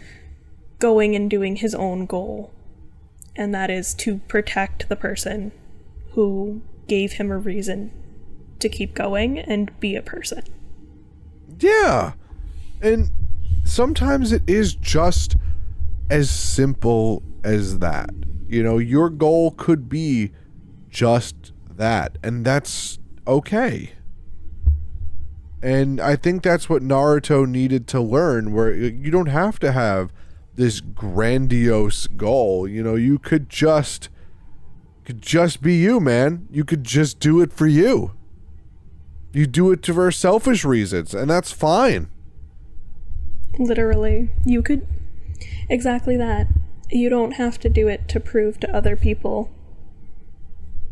going and doing his own goal, and that is to protect the person who gave him a reason to keep going and be a person. Yeah. And sometimes it is just as simple as that. You know, your goal could be just that, and that's okay. And I think that's what Naruto needed to learn, where you don't have to have this grandiose goal. You know, you could just be you, man. You could just do it for you. You do it for selfish reasons, and that's fine. Literally. You could... Exactly that. you don't have to do it to prove to other people,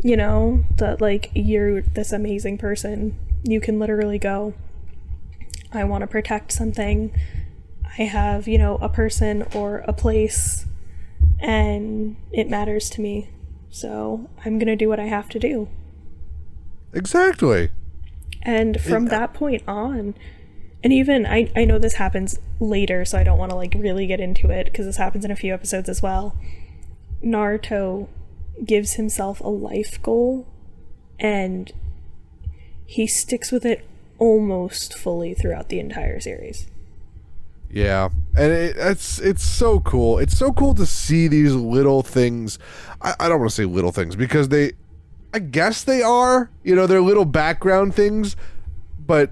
you know, that like you're this amazing person. You can literally go, I want to protect something. I have, you know, a person or a place and it matters to me. So I'm going to do what I have to do. Exactly. And from that point on, and even, I know this happens later, so I don't want to, like, really get into it, because this happens in a few episodes as well. Naruto gives himself a life goal, and he sticks with it almost fully throughout the entire series. Yeah, and it's so cool. It's so cool to see these little things. I don't want to say little things, because I guess they are, you know, they're little background things, but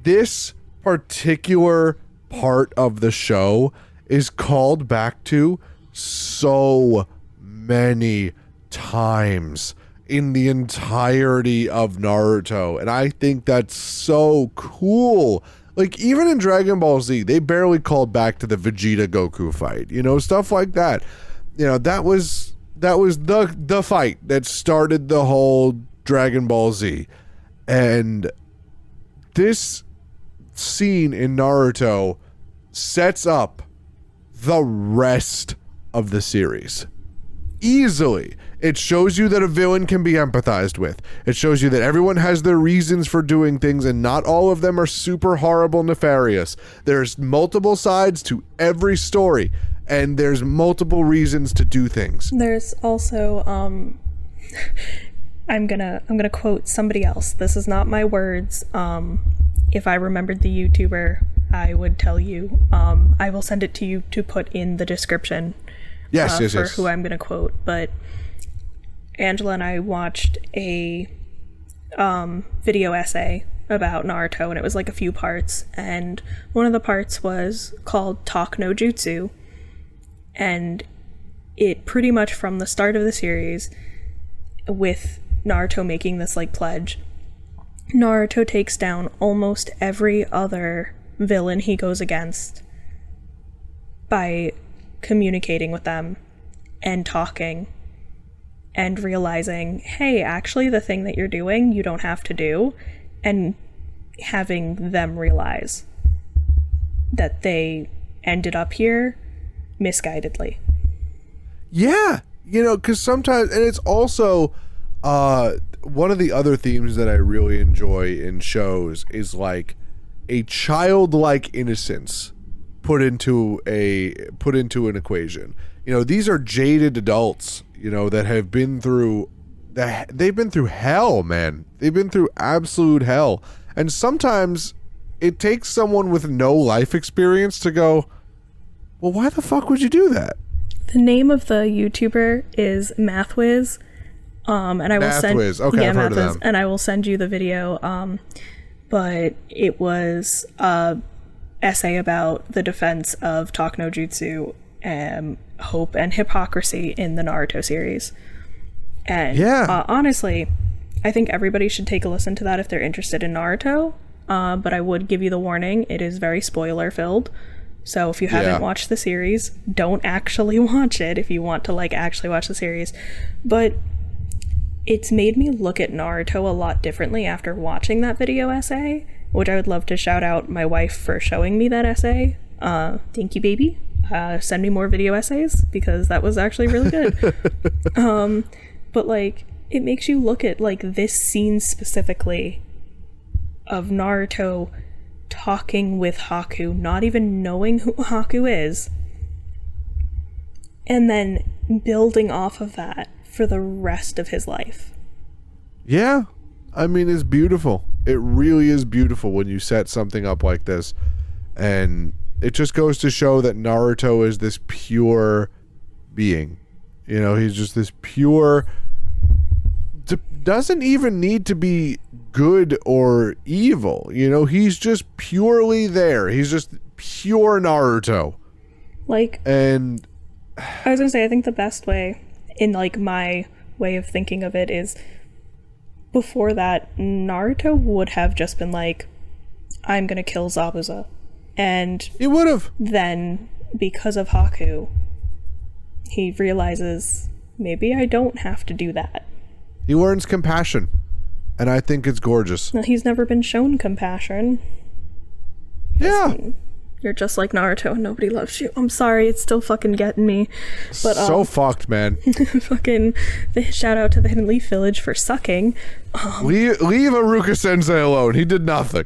this particular part of the show is called back to so many times in the entirety of Naruto, and I think that's so cool. Like, even in Dragon Ball Z, they barely called back to the Vegeta Goku fight, you know, stuff like that. You know, that was the fight that started the whole Dragon Ball Z. And this scene in Naruto sets up the rest of the series. Easily. It shows you that a villain can be empathized with. It shows you that everyone has their reasons for doing things, and not all of them are super horrible, nefarious. There's multiple sides to every story, and there's multiple reasons to do things. There's also, I'm gonna quote somebody else. This is not my words. If I remembered the YouTuber, I would tell you. I will send it to you to put in the description. Yes. For who I'm gonna quote. But Angela and I watched a video essay about Naruto, and it was like a few parts, and one of the parts was called Talk No Jutsu, and it pretty much from the start of the series, with Naruto making this like pledge, Naruto takes down almost every other villain he goes against by communicating with them and talking and realizing, hey, actually the thing that you're doing, you don't have to do, and having them realize that they ended up here misguidedly. Yeah, you know, because sometimes, and it's also one of the other themes that I really enjoy in shows is like a childlike innocence put into an equation. You know, these are jaded adults, you know, that have been through they've been through hell, man. They've been through absolute hell. And sometimes it takes someone with no life experience to go, well, why the fuck would you do that? The name of the YouTuber is MathWiz. And I will send okay, I've heard of them. And I will send you the video. But it was a essay about the defense of Talk No Jutsu, hope and hypocrisy in the Naruto series. And honestly, I think everybody should take a listen to that if they're interested in Naruto. But I would give you the warning, it is very spoiler filled. So if you haven't watched the series, don't actually watch it if you want to like actually watch the series. But it's made me look at Naruto a lot differently after watching that video essay, which I would love to shout out my wife for showing me that essay. Thank you, baby. Send me more video essays, because that was actually really good. But like, it makes you look at like this scene specifically of Naruto talking with Haku, not even knowing who Haku is, and then building off of that for the rest of his life. Yeah, I mean, it's beautiful. It really is beautiful when you set something up like this, and it just goes to show that Naruto is this pure being. You know, he's just this pure, doesn't even need to be good or evil. You know, he's just purely there. He's just pure Naruto. Like, and I was gonna say, I think the best way, in like my way of thinking of it, is before that, Naruto would have just been like, I'm gonna kill Zabuza. And he would have. Then, because of Haku, he realizes, maybe I don't have to do that. He learns compassion, and I think it's gorgeous. Well, he's never been shown compassion. Yeah. You're just like Naruto and nobody loves you. I'm sorry, it's still fucking getting me. But so fucked, man. fucking shout out to the Hidden Leaf Village for sucking. Leave Haruka Sensei alone. He did nothing.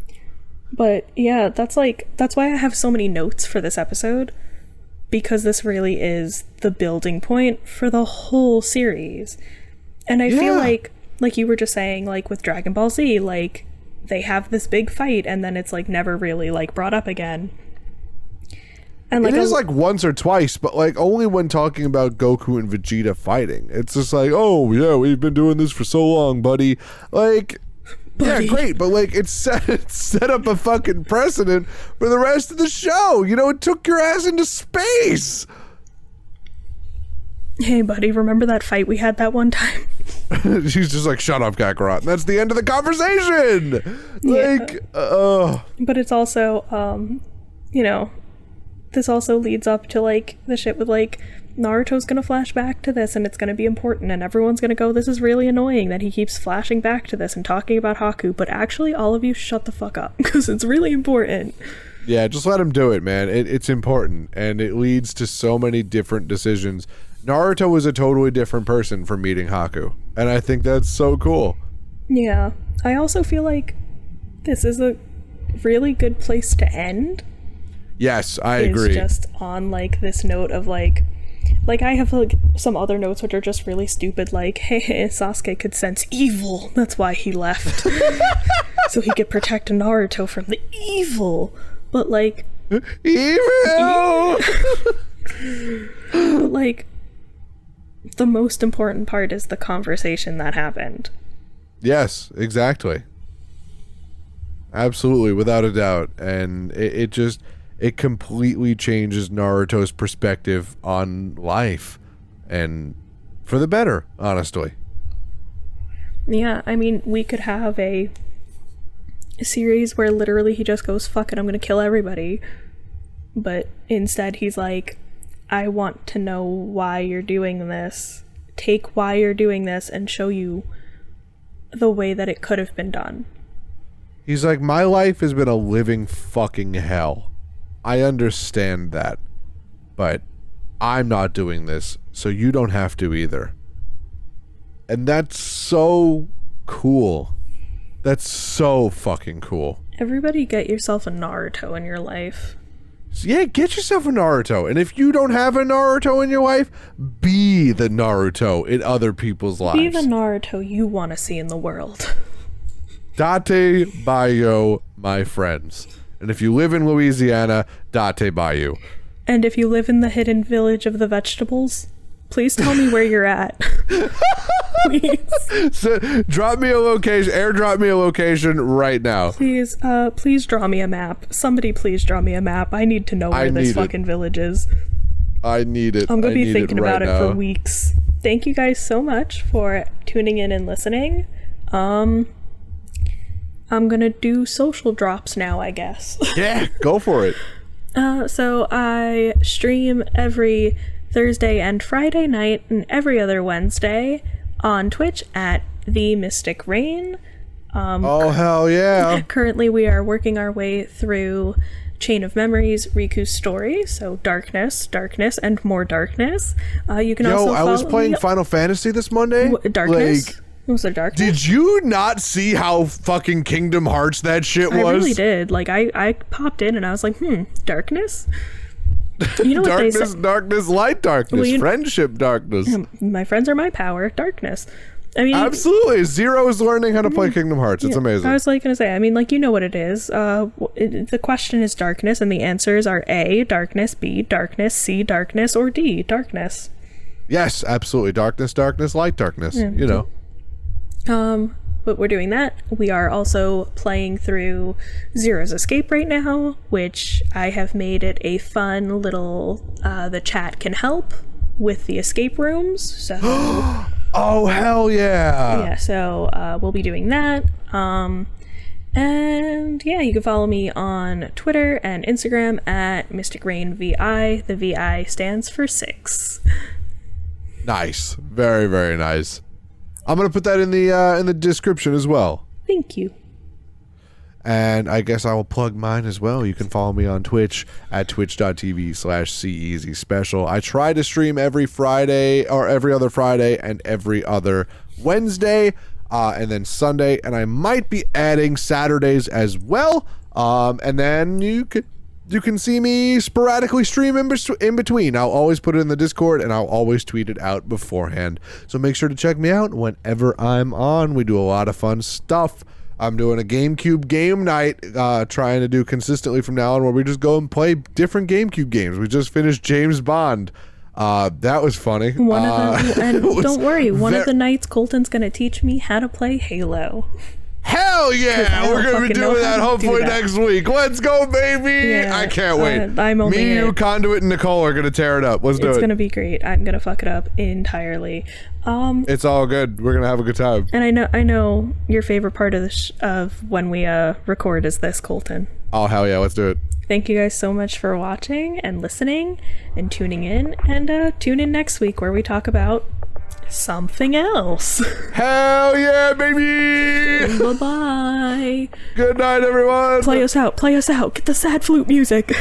But yeah, that's why I have so many notes for this episode, because this really is the building point for the whole series. And I feel like you were just saying, like with Dragon Ball Z, like they have this big fight and then it's like never really like brought up again. And like it is like once or twice, but like only when talking about Goku and Vegeta fighting. It's just like, oh yeah, we've been doing this for so long, buddy. Like, yeah, great, but like it set up a fucking precedent for the rest of the show. You know, it took your ass into space. Hey, buddy, remember that fight we had that one time? She's just like, shut up, Kakarot. And that's the end of the conversation. Like, But it's also, you know, this also leads up to like the shit with like Naruto's gonna flash back to this and it's gonna be important and everyone's gonna go, this is really annoying that he keeps flashing back to this and talking about Haku, but actually all of you shut the fuck up because it's really important. Yeah, just let him do it, man. It's important and it leads to so many different decisions. Naruto was a totally different person from meeting Haku, and I think that's so cool. Yeah, I also feel like this is a really good place to end. Yes, I agree. Just on like this note of like I have like some other notes which are just really stupid, like, hey, Sasuke could sense evil, that's why he left. So he could protect Naruto from the evil. But like evil. But like the most important part is the conversation that happened. Yes, exactly. Absolutely, without a doubt. And it completely changes Naruto's perspective on life, and for the better, honestly. Yeah, I mean, we could have a series where literally he just goes, fuck it, I'm gonna kill everybody. But instead he's like, I want to know why you're doing this. Take why you're doing this and show you the way that it could have been done. He's like, my life has been a living fucking hell. I understand that, but I'm not doing this, so you don't have to either. And that's so cool. That's so fucking cool. Everybody get yourself a Naruto in your life. So yeah, get yourself a Naruto. And if you don't have a Naruto in your life, be the Naruto in other people's lives. Be the Naruto you want to see in the world. Date Bayou, my friends. And if you live in Louisiana, Date Bayou. And if you live in the hidden village of the vegetables, please tell me where you're at. Please. So, drop me a location, airdrop me a location right now. Please, please draw me a map. Somebody please draw me a map. I need to know where this fucking village is. I need it. I'm gonna be thinking about it for weeks. Thank you guys so much for tuning in and listening. I'm gonna do social drops now, I guess. Yeah, go for it. So I stream every Thursday and Friday night and every other Wednesday on Twitch at The Mystic Rain. Oh, hell yeah. Currently we are working our way through Chain of Memories, Riku's story, so darkness, and more darkness. You can also I was playing Final Fantasy this Monday. Darkness? Like, was there darkness? did you not see how fucking Kingdom Hearts that shit was? I really did. Like, I popped in and I was like, darkness? You know what darkness, they say? Darkness, light darkness, Well, friendship darkness. My friends are my power, darkness. I mean, absolutely. Zero is learning how to play Kingdom Hearts. It's amazing. I was like gonna say, I mean, like, you know what it is. The question is darkness, and the answers are A, darkness, B, darkness, C, darkness, or D, darkness. Yes, absolutely. Darkness, light darkness. Yeah. You know. But we're doing that. We are also playing through Zero's Escape right now, which I have made it a fun little, the chat can help with the escape rooms, so... Oh, hell yeah! Yeah, so we'll be doing that. And yeah, you can follow me on Twitter and Instagram at Mystic Rain VI. The VI stands for 6. Nice. Very, very nice. I'm going to put that in the description as well. Thank you. And I guess I will plug mine as well. You can follow me on Twitch at twitch.tv/CEasySpecial. I try to stream every Friday or every other Friday and every other Wednesday and then Sunday. And I might be adding Saturdays as well. And then you can see me sporadically stream in between. I'll always put it in the Discord and I'll always tweet it out beforehand. So make sure to check me out whenever I'm on. We do a lot of fun stuff. I'm doing a GameCube game night, trying to do consistently from now on, where we just go and play different GameCube games. We just finished James Bond. That was funny. One of them, and don't worry, one of the nights Colton's gonna teach me how to play Halo. Hell yeah! We're gonna be doing that hopefully next week. Let's go, baby! Yeah, I can't wait. Me, you, Conduit, and Nicole are gonna tear it up. Let's do it. It's gonna be great. I'm gonna fuck it up entirely. It's all good. We're gonna have a good time. And I know your favorite part of of when we record is this, Colton. Oh hell yeah! Let's do it. Thank you guys so much for watching and listening and tuning in. And tune in next week where we talk about something else. Hell yeah, baby! Bye-bye. Good night, everyone. Play us out. Get the sad flute music.